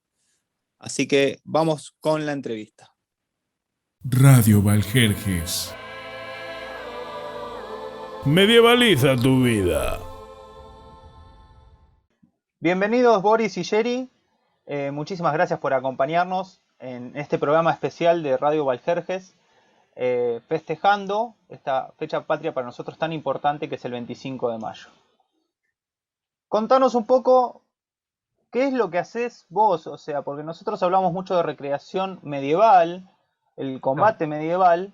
Así que vamos con la entrevista. Radio Valjerjes. Medievaliza tu vida. Bienvenidos Boris y Jerry. Muchísimas gracias por acompañarnos en este programa especial de Radio Valjerjes. festejando esta fecha patria para nosotros tan importante que es el 25 de mayo. Contanos un poco qué es lo que haces vos, o sea, porque nosotros hablamos mucho de recreación medieval, el combate medieval,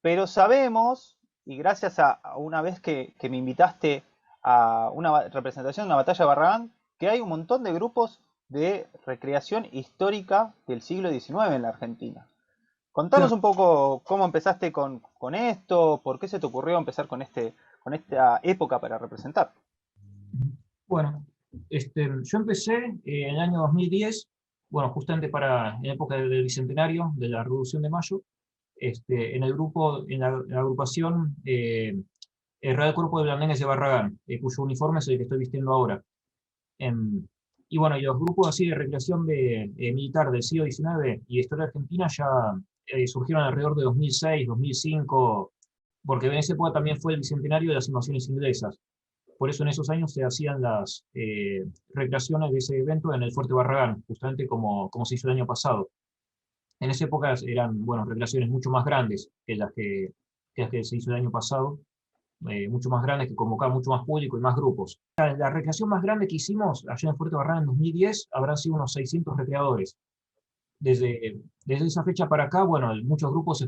pero sabemos, y gracias a una vez que me invitaste a una representación de una batalla de Barragán, que hay un montón de grupos de recreación histórica del siglo XIX en la Argentina. Contanos un poco cómo empezaste con esto, por qué se te ocurrió empezar con esta época para representar. Bueno, yo empecé en el año 2010, bueno, justamente en la época del Bicentenario de la Revolución de Mayo, en el grupo, en la agrupación el Real Cuerpo de Blandengues de Barragán, cuyo uniforme es el que estoy vistiendo ahora. Y bueno, y los grupos así de recreación militar del siglo XIX y de historia argentina ya surgieron alrededor de 2006, 2005, porque en esa época también fue el bicentenario de las invasiones inglesas. Por eso en esos años se hacían las recreaciones de ese evento en el Fuerte Barragán, justamente como se hizo el año pasado. En esa época eran, bueno, recreaciones mucho más grandes que las que se hizo el año pasado, mucho más grandes, que convocaban mucho más público y más grupos. La recreación más grande que hicimos allá en el Fuerte Barragán en 2010 habrán sido unos 600 recreadores. Desde esa fecha para acá, bueno, muchos grupos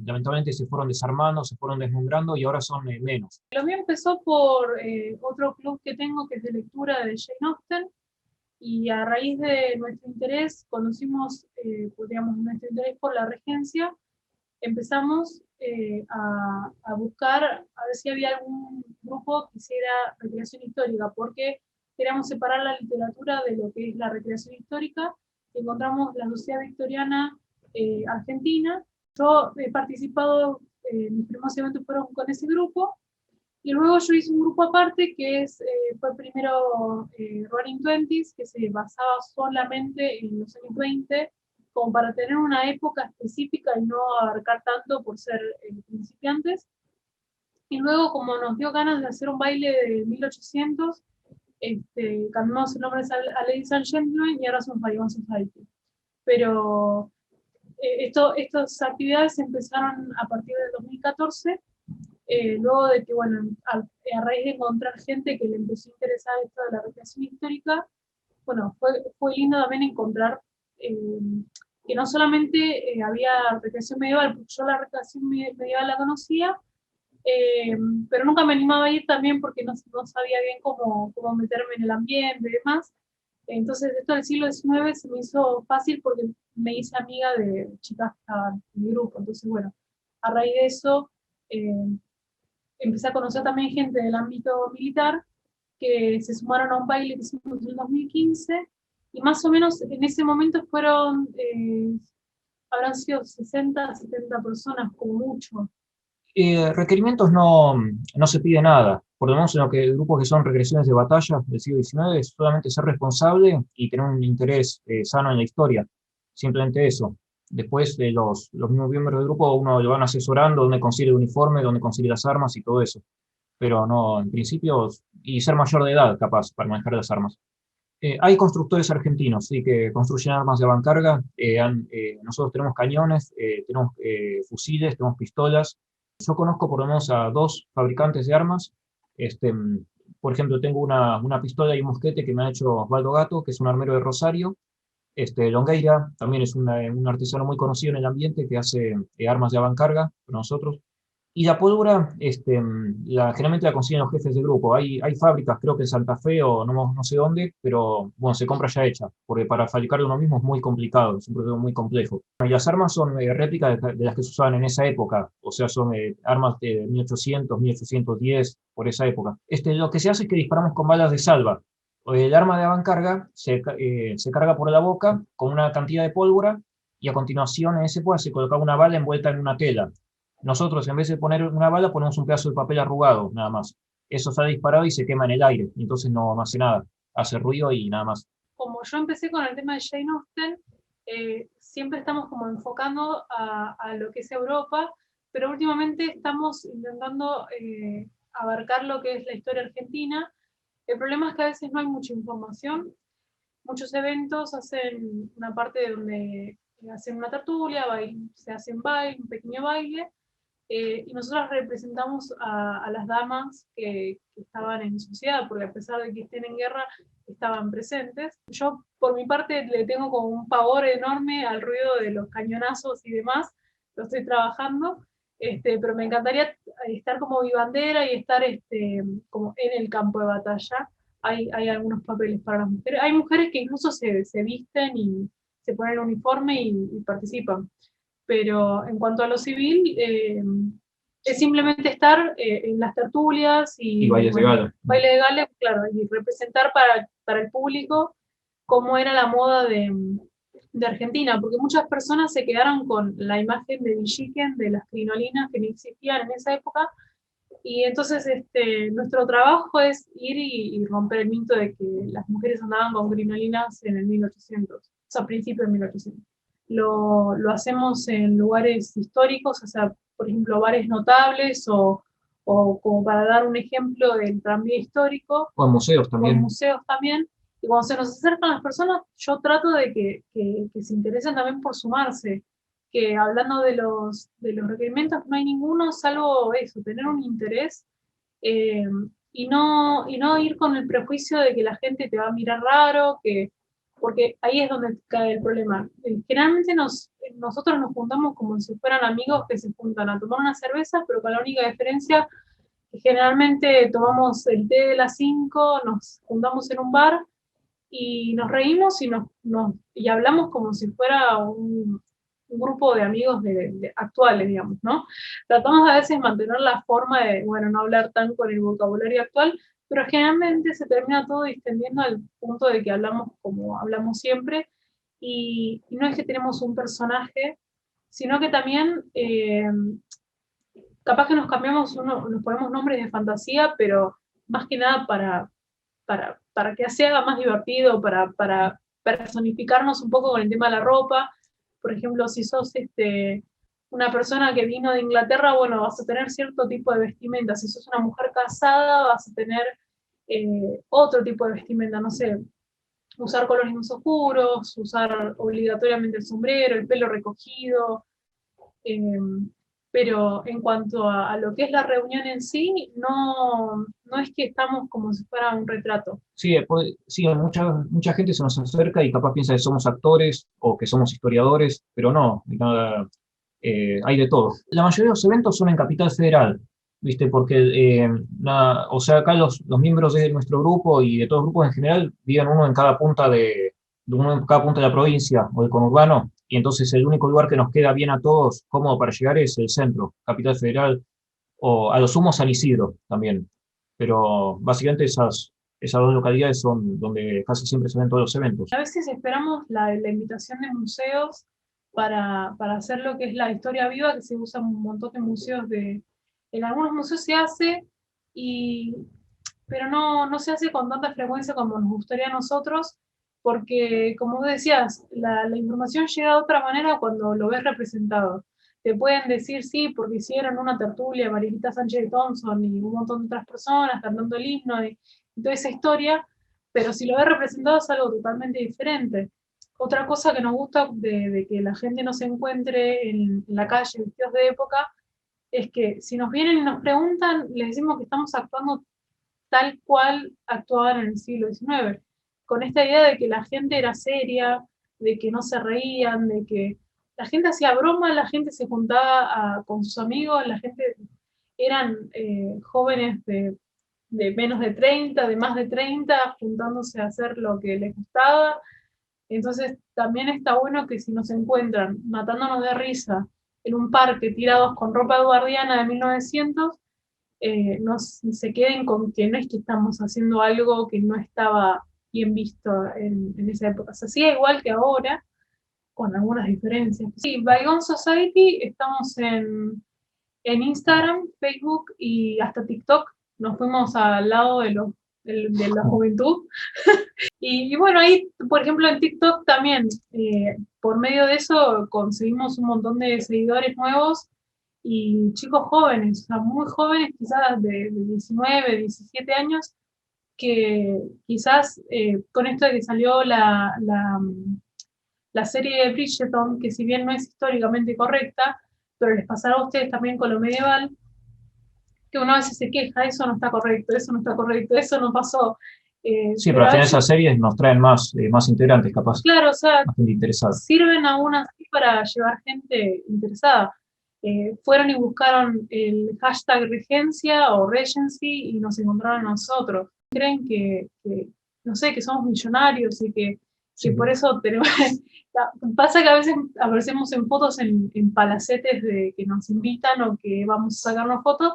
lamentablemente se fueron desarmando, se fueron desmembrando y ahora son menos. Lo mío empezó por otro club que tengo, que es de lectura de Jane Austen, y a raíz de nuestro interés, conocimos, digamos, nuestro interés por la regencia, empezamos a buscar a ver si había algún grupo que hiciera recreación histórica, porque queríamos separar la literatura de lo que es la recreación histórica. Encontramos la Sociedad Victoriana Argentina. Yo he participado, mis primeros eventos fueron con ese grupo, y luego yo hice un grupo aparte que fue primero Roaring Twenties, que se basaba solamente en los años 20, como para tener una época específica y no abarcar tanto por ser principiantes. Y luego, como nos dio ganas de hacer un baile de 1800, cambiamos el nombre a Ladies and Gentlemen y ahora somos Vagabond Society. Pero estas actividades empezaron a partir del 2014, luego de que, bueno, a raíz de encontrar gente que le empezó a interesar esto de la recreación histórica, bueno, fue lindo también encontrar que no solamente había recreación medieval, porque yo la recreación medieval la conocía, pero nunca me animaba a ir también porque no sabía bien cómo meterme en el ambiente y demás. Entonces esto del siglo XIX se me hizo fácil porque me hice amiga de chicas que estaban en mi grupo. Entonces, bueno, a raíz de eso empecé a conocer también gente del ámbito militar que se sumaron a un baile que hicimos en el 2015, y más o menos en ese momento habrán sido 60, 70 personas como mucho. Requerimientos no se pide nada, por lo menos en lo que grupos que son regresiones de batalla del siglo XIX, es solamente ser responsable y tener un interés sano en la historia, simplemente eso. Después los mismos miembros del grupo uno lo van asesorando, dónde consigue el uniforme, dónde consigue las armas y todo eso, pero no, en principio, y ser mayor de edad capaz para manejar las armas. Hay constructores argentinos, sí, que construyen armas de avancarga. Nosotros tenemos cañones, tenemos fusiles, tenemos pistolas. Yo conozco por lo menos a 2 fabricantes de armas. Por ejemplo, tengo una pistola y un mosquete que me ha hecho Osvaldo Gato, que es un armero de Rosario. Longueira también es un artesano muy conocido en el ambiente que hace armas de avancarga para nosotros. Y la pólvora, generalmente la consiguen los jefes de grupo. Hay fábricas, creo que en Santa Fe o no sé dónde, pero bueno, se compra ya hecha, porque para fabricarlo uno mismo es muy complicado, es un proceso muy complejo. Y las armas son réplicas de las que se usaban en esa época, o sea, son armas de 1800, 1810, por esa época. Lo que se hace es que disparamos con balas de salva. El arma de avancarga se carga por la boca con una cantidad de pólvora, y a continuación en ese puede se coloca una bala envuelta en una tela. Nosotros, en vez de poner una bala, ponemos un pedazo de papel arrugado, nada más. Eso sale disparado y se quema en el aire, y entonces no hace nada, hace ruido y nada más. Como yo empecé con el tema de Jane Austen, siempre estamos como enfocando a lo que es Europa, pero últimamente estamos intentando abarcar lo que es la historia argentina. El problema es que a veces no hay mucha información. Muchos eventos hacen una parte donde hacen una tertulia, se hace un pequeño baile, y nosotros representamos a las damas que estaban en sociedad, porque a pesar de que estén en guerra, estaban presentes. Yo, por mi parte, le tengo como un pavor enorme al ruido de los cañonazos y demás, lo estoy trabajando, pero me encantaría estar como vivandera y estar como en el campo de batalla. Hay algunos papeles para las mujeres. Hay mujeres que incluso se visten y se ponen el uniforme y participan. Pero en cuanto a lo civil, es simplemente estar en las tertulias Y bailes de gala. Baile de gala, claro, y representar para el público cómo era la moda de Argentina, porque muchas personas se quedaron con la imagen de Villiquen, de las crinolinas que no existían en esa época, y entonces nuestro trabajo es ir y romper el mito de que las mujeres andaban con crinolinas en el 1800, o sea, a principios de 1800. Lo hacemos en lugares históricos, o sea, por ejemplo, bares notables o como para dar un ejemplo del tranvía histórico. O en museos O también. en museos también. Y cuando se nos acercan las personas, yo trato de que se interesen también por sumarse. Que hablando de los requerimientos, no hay ninguno salvo eso, tener un interés y no ir con el prejuicio de que la gente te va a mirar raro, porque ahí es donde cae el problema. Generalmente nosotros nos juntamos como si fueran amigos que se juntan a tomar una cerveza, pero con la única diferencia que generalmente tomamos el té de las 5, nos juntamos en un bar y nos reímos y hablamos como si fuera un grupo de amigos actuales, digamos, ¿no? Tratamos a veces mantener la forma de, bueno, no hablar tan con el vocabulario actual, pero generalmente se termina todo extendiendo al punto de que hablamos como hablamos siempre, y no es que tenemos un personaje, sino que también capaz que nos nos ponemos nombres de fantasía, pero más que nada para que se haga más divertido, para personificarnos un poco con el tema de la ropa. Por ejemplo, si sos una persona que vino de Inglaterra, bueno, vas a tener cierto tipo de vestimenta. Si sos una mujer casada, vas a tener otro tipo de vestimenta, no sé, usar colores más oscuros, usar obligatoriamente el sombrero, el pelo recogido. Pero en cuanto a lo que es la reunión en sí, no es que estamos como si fuera un retrato. Sí, sí, mucha gente se nos acerca y capaz piensa que somos actores o que somos historiadores, pero no, hay de todo. La mayoría de los eventos son en Capital Federal, ¿viste? Porque, o sea, acá los miembros de nuestro grupo y de todos los grupos en general viven uno en cada punta de la provincia o del conurbano, y entonces el único lugar que nos queda bien a todos, cómodo para llegar, es el centro, Capital Federal, o a lo sumo San Isidro también. Pero básicamente esas dos localidades son donde casi siempre se ven todos los eventos. A veces esperamos la invitación de museos para hacer lo que es la historia viva, que se usa un montón de museos en algunos museos se hace, pero no se hace con tanta frecuencia como nos gustaría a nosotros, porque, como vos decías, la información llega de otra manera cuando lo ves representado. Te pueden decir sí, porque hicieron una tertulia, Mariquita Sánchez de Thompson y un montón de otras personas cantando el himno y toda esa historia, pero si lo ves representado es algo totalmente diferente. Otra cosa que nos gusta de que la gente nos encuentre en la calle vestidos de época es que si nos vienen y nos preguntan, les decimos que estamos actuando tal cual actuaban en el siglo XIX, con esta idea de que la gente era seria, de que no se reían, de que la gente hacía broma, la gente se juntaba con sus amigos, la gente eran jóvenes de menos de 30, de más de 30, juntándose a hacer lo que les gustaba. Entonces también está bueno que si nos encuentran matándonos de risa en un parque tirados con ropa eduardiana de 1900, se queden con que no es que estamos haciendo algo que no estaba bien visto en esa época. Se hacía igual que ahora, con algunas diferencias. Sí, Bygone Society, estamos en Instagram, Facebook y hasta TikTok. Nos fuimos al lado de la juventud. y bueno, ahí, por ejemplo, en TikTok también, por medio de eso conseguimos un montón de seguidores nuevos y chicos jóvenes, o sea, muy jóvenes, quizás de 19, 17 años, que quizás con esto de que salió la la serie de Bridgerton, que si bien no es históricamente correcta, pero les pasará a ustedes también con lo medieval, que uno a veces se queja, eso no está correcto, eso no está correcto, eso no pasó. Sí, pero al final esas series nos traen más integrantes, capaz. Claro, o sea, más gente interesada. sirven aún así para llevar gente interesada. Fueron y buscaron el hashtag Regencia o Regency y nos encontraron a nosotros. Creen que no sé, que somos millonarios y que por eso tenemos... Pasa que a veces aparecemos en fotos en palacetes que nos invitan o que vamos a sacarnos fotos,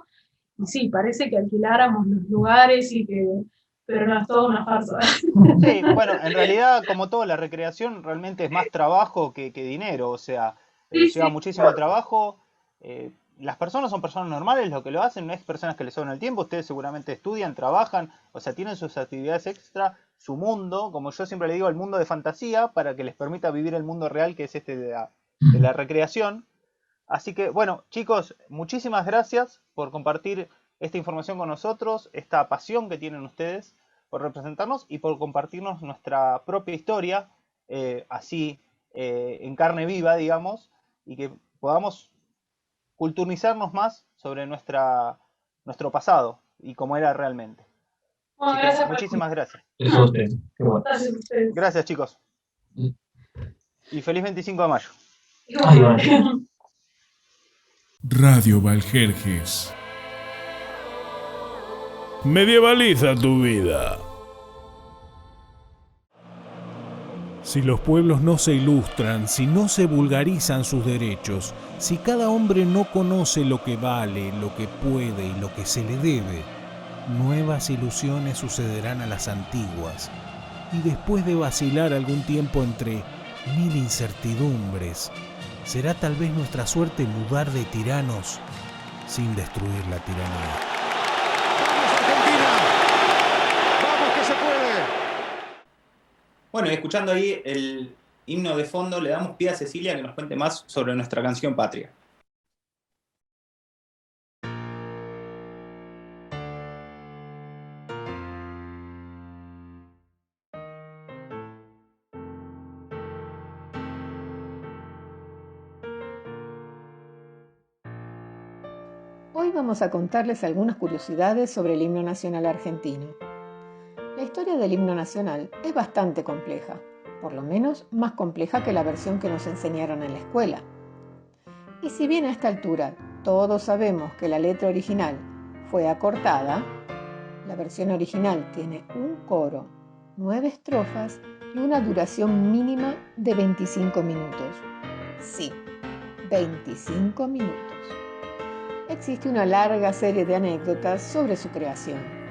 y sí, parece que alquiláramos los lugares y que... Pero no, es toda una farsa. Sí, bueno, en realidad, como todo, la recreación realmente es más trabajo que dinero, o sea, lleva muchísimo trabajo. Las personas son personas normales, lo que lo hacen no es personas que les sobran el tiempo, ustedes seguramente estudian, trabajan, o sea, tienen sus actividades extra, su mundo, como yo siempre le digo, el mundo de fantasía, para que les permita vivir el mundo real que es de la recreación. Así que, bueno, chicos, muchísimas gracias por compartir esta información con nosotros, esta pasión que tienen ustedes por representarnos y por compartirnos nuestra propia historia, así en carne viva, digamos, y que podamos culturizarnos más sobre nuestro pasado y cómo era realmente. Bueno, Así que gracias. muchísimas gracias. Eso a ustedes. Qué bueno. Gracias a ustedes. Gracias, chicos. Y feliz 25 de mayo. Ay, bueno. Radio Valjerjes. Medievaliza tu vida. Si los pueblos no se ilustran, si no se vulgarizan sus derechos, si cada hombre no conoce lo que vale, lo que puede y lo que se le debe, nuevas ilusiones sucederán a las antiguas, y después de vacilar algún tiempo entre mil incertidumbres, será tal vez nuestra suerte mudar de tiranos sin destruir la tiranía. Bueno, y escuchando ahí el himno de fondo, le damos pie a Cecilia que nos cuente más sobre nuestra canción patria. Hoy vamos a contarles algunas curiosidades sobre el himno nacional argentino. La historia del himno nacional es bastante compleja, por lo menos más compleja que la versión que nos enseñaron en la escuela. Y si bien a esta altura todos sabemos que la letra original fue acortada, la versión original tiene un coro, 9 estrofas y una duración mínima de 25 minutos. Sí, 25 minutos. Existe una larga serie de anécdotas sobre su creación.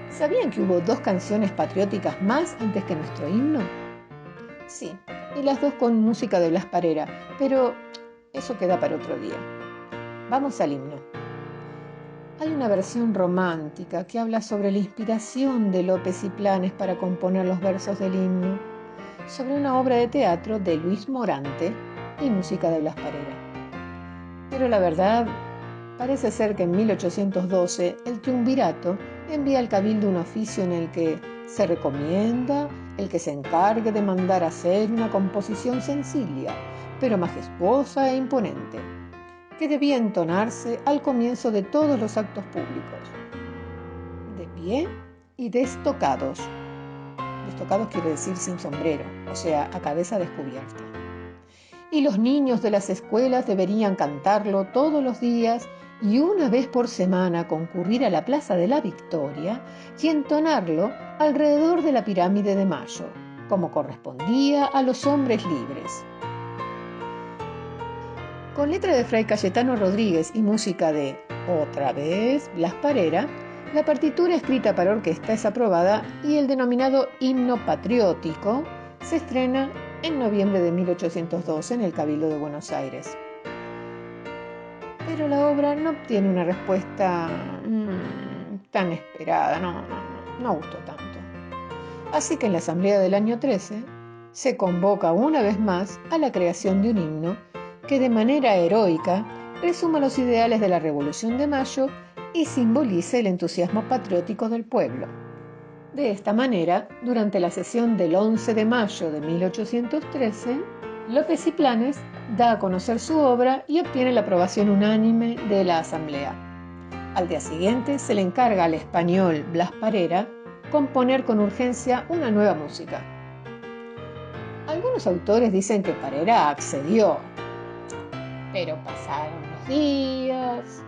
¿Sabían que hubo 2 canciones patrióticas más antes que nuestro himno? Sí, y las 2 con música de Blas Parera, pero eso queda para otro día. Vamos al himno. Hay una versión romántica que habla sobre la inspiración de López y Planes para componer los versos del himno, sobre una obra de teatro de Luis Morante y música de Blas Parera. Pero la verdad, parece ser que en 1812 el triunvirato envía al cabildo un oficio en el que se recomienda el que se encargue de mandar hacer una composición sencilla, pero majestuosa e imponente, que debía entonarse al comienzo de todos los actos públicos, de pie y destocados. Destocados quiere decir sin sombrero, o sea, a cabeza descubierta. Y los niños de las escuelas deberían cantarlo todos los días y una vez por semana concurrir a la Plaza de la Victoria y entonarlo alrededor de la Pirámide de Mayo, como correspondía a los hombres libres. Con letra de Fray Cayetano Rodríguez y música de, otra vez, Blas Parera, la partitura escrita para orquesta es aprobada y el denominado himno patriótico se estrena en noviembre de 1812 en el Cabildo de Buenos Aires. Pero la obra no obtiene una respuesta tan esperada, no gustó tanto. Así que en la asamblea del año 13 se convoca una vez más a la creación de un himno que de manera heroica resuma los ideales de la Revolución de Mayo y simbolice el entusiasmo patriótico del pueblo. De esta manera, durante la sesión del 11 de mayo de 1813, López y Planes da a conocer su obra y obtiene la aprobación unánime de la Asamblea. Al día siguiente se le encarga al español Blas Parera componer con urgencia una nueva música. Algunos autores dicen que Parera accedió, pero pasaron los días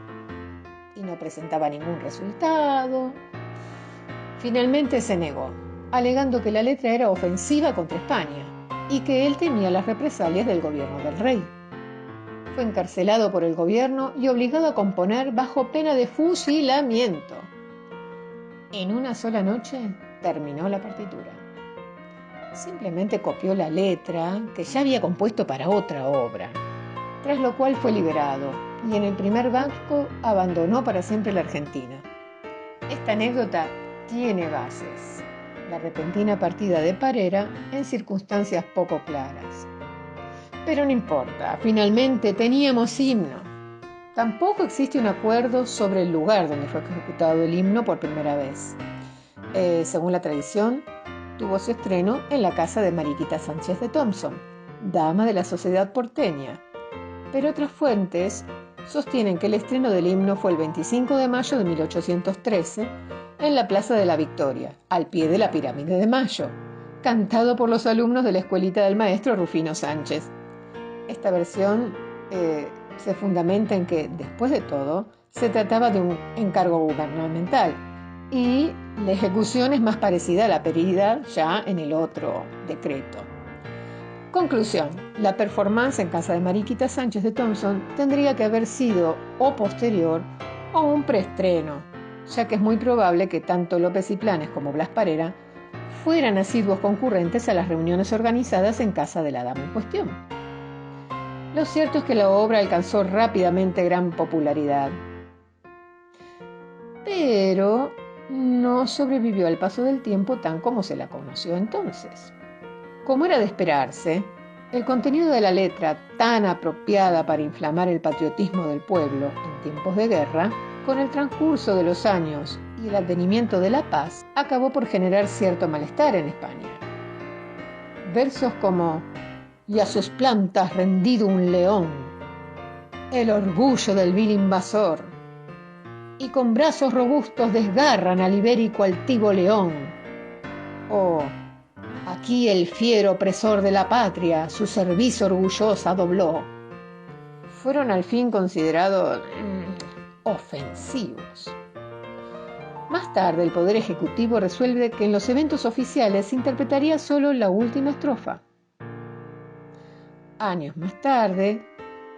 y no presentaba ningún resultado. Finalmente se negó, alegando que la letra era ofensiva contra España y que él temía las represalias del gobierno del rey. Fue encarcelado por el gobierno y obligado a componer bajo pena de fusilamiento. En una sola noche terminó la partitura. Simplemente copió la letra que ya había compuesto para otra obra, tras lo cual fue liberado y en el primer banco abandonó para siempre la Argentina. Esta anécdota tiene bases: la repentina partida de Parera en circunstancias poco claras. Pero no importa, finalmente teníamos himno. Tampoco existe un acuerdo sobre el lugar donde fue ejecutado el himno por primera vez. Según la tradición, tuvo su estreno en la casa de Mariquita Sánchez de Thompson, dama de la sociedad porteña. Pero otras fuentes sostienen que el estreno del himno fue el 25 de mayo de 1813 en la Plaza de la Victoria, al pie de la Pirámide de Mayo, cantado por los alumnos de la escuelita del maestro Rufino Sánchez. Esta versión se fundamenta en que, después de todo, se trataba de un encargo gubernamental y la ejecución es más parecida a la pedida ya en el otro decreto. Conclusión: la performance en casa de Mariquita Sánchez de Thompson tendría que haber sido o posterior o un preestreno, ya que es muy probable que tanto López y Planes como Blas Parera fueran asiduos concurrentes a las reuniones organizadas en casa de la dama en cuestión. Lo cierto es que la obra alcanzó rápidamente gran popularidad, pero no sobrevivió al paso del tiempo tan como se la conoció entonces. Como era de esperarse, el contenido de la letra, tan apropiada para inflamar el patriotismo del pueblo en tiempos de guerra, con el transcurso de los años y el advenimiento de la paz, acabó por generar cierto malestar en España. Versos como «Y a sus plantas rendido un león», «El orgullo del vil invasor», «Y con brazos robustos desgarran al ibérico altivo león», o «Aquí el fiero opresor de la patria su cerviz orgullosa dobló», fueron al fin considerados ofensivos. Más tarde, el Poder Ejecutivo resuelve que en los eventos oficiales se interpretaría solo la última estrofa. Años más tarde,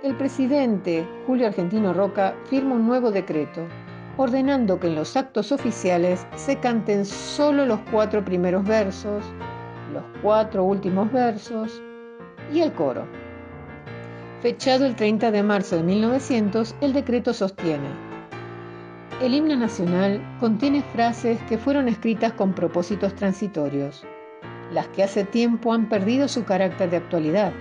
el presidente Julio Argentino Roca firma un nuevo decreto, ordenando que en los actos oficiales se canten solo los 4 primeros versos, los 4 últimos versos y el coro. Fechado el 30 de marzo de 1900, el decreto sostiene: el himno nacional contiene frases que fueron escritas con propósitos transitorios, las que hace tiempo han perdido su carácter de actualidad.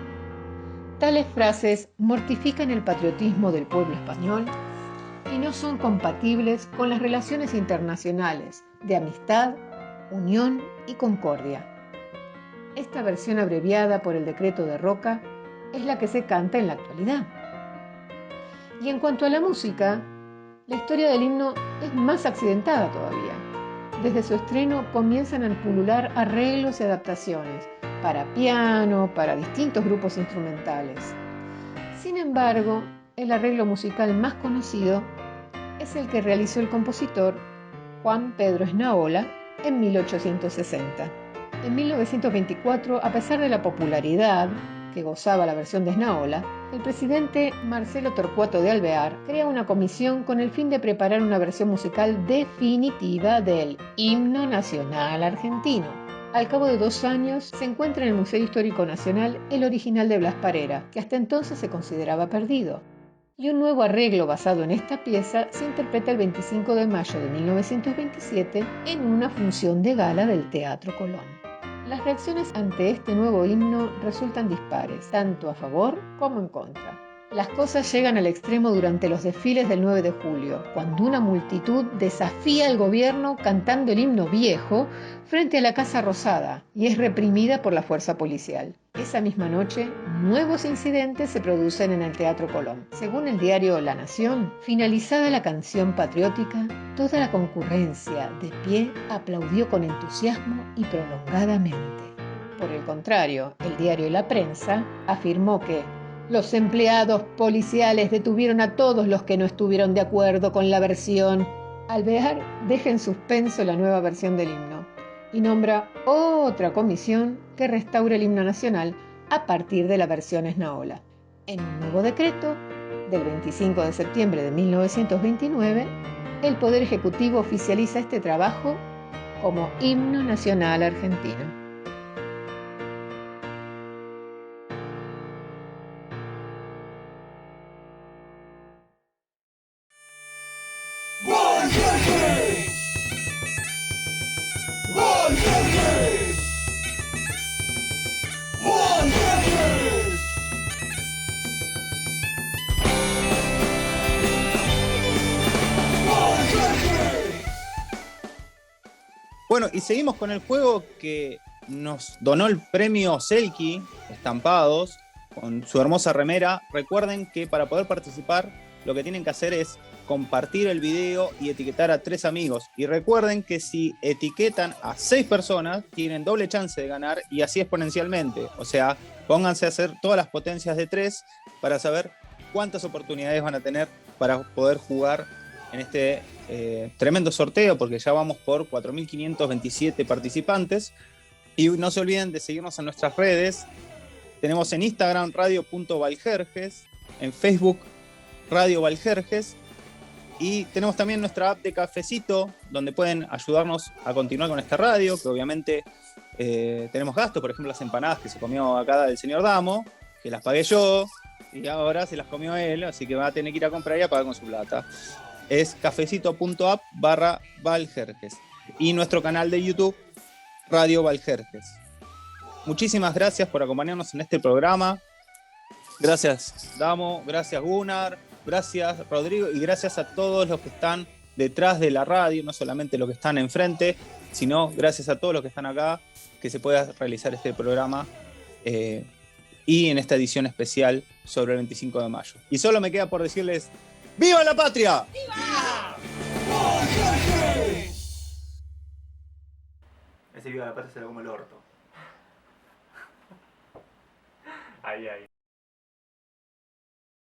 Tales frases mortifican el patriotismo del pueblo español y no son compatibles con las relaciones internacionales de amistad, unión y concordia. Esta versión abreviada por el decreto de Roca es la que se canta en la actualidad. Y en cuanto a la música, la historia del himno es más accidentada todavía. Desde su estreno comienzan a pulular arreglos y adaptaciones para piano, para distintos grupos instrumentales. Sin embargo, el arreglo musical más conocido es el que realizó el compositor Juan Pedro Esnaola en 1860. En 1924, a pesar de la popularidad que gozaba la versión de Esnaola, el presidente Marcelo Torcuato de Alvear crea una comisión con el fin de preparar una versión musical definitiva del Himno Nacional Argentino. Al cabo de 2 años, se encuentra en el Museo Histórico Nacional el original de Blas Parera, que hasta entonces se consideraba perdido. Y un nuevo arreglo basado en esta pieza se interpreta el 25 de mayo de 1927 en una función de gala del Teatro Colón. Las reacciones ante este nuevo himno resultan dispares, tanto a favor como en contra. Las cosas llegan al extremo durante los desfiles del 9 de julio, cuando una multitud desafía al gobierno cantando el himno viejo frente a la Casa Rosada y es reprimida por la fuerza policial. Esa misma noche, nuevos incidentes se producen en el Teatro Colón. Según el diario La Nación, finalizada la canción patriótica, toda la concurrencia de pie aplaudió con entusiasmo y prolongadamente. Por el contrario, el diario La Prensa afirmó que los empleados policiales detuvieron a todos los que no estuvieron de acuerdo con la versión. Alvear deja en suspenso la nueva versión del himno y nombra otra comisión que restaure el himno nacional a partir de la versión esnaola. En un nuevo decreto del 25 de septiembre de 1929, el Poder Ejecutivo oficializa este trabajo como himno nacional argentino. Bueno, y seguimos con el juego que nos donó el premio Selkie Estampados con su hermosa remera. Recuerden que para poder participar lo que tienen que hacer es compartir el video y etiquetar a 3 amigos. Y recuerden que si etiquetan a 6 personas, tienen doble chance de ganar y así exponencialmente. O sea, pónganse a hacer todas las potencias de 3 para saber cuántas oportunidades van a tener para poder jugar en este tremendo sorteo, porque ya vamos por 4.527 participantes. Y no se olviden de seguirnos en nuestras redes. Tenemos en Instagram radio.valjerjes, en Facebook Radio Valjerjes, y tenemos también nuestra app de Cafecito, donde pueden ayudarnos a continuar con esta radio, que obviamente tenemos gastos, por ejemplo las empanadas que se comió acá del señor Damo, que las pagué yo, y ahora se las comió él, así que va a tener que ir a comprar y a pagar con su plata. Es cafecito.app/Valjerjes. Y nuestro canal de YouTube, Radio Valjerjes. Muchísimas gracias por acompañarnos en este programa. Gracias, Damo, gracias, Gunnar, gracias, Rodrigo, y gracias a todos los que están detrás de la radio, no solamente los que están enfrente, sino gracias a todos los que están acá, que se pueda realizar este programa y en esta edición especial sobre el 25 de mayo. Y solo me queda por decirles: ¡viva la patria! ¡Viva! Ese viva la patria se lo come el orto. Ahí.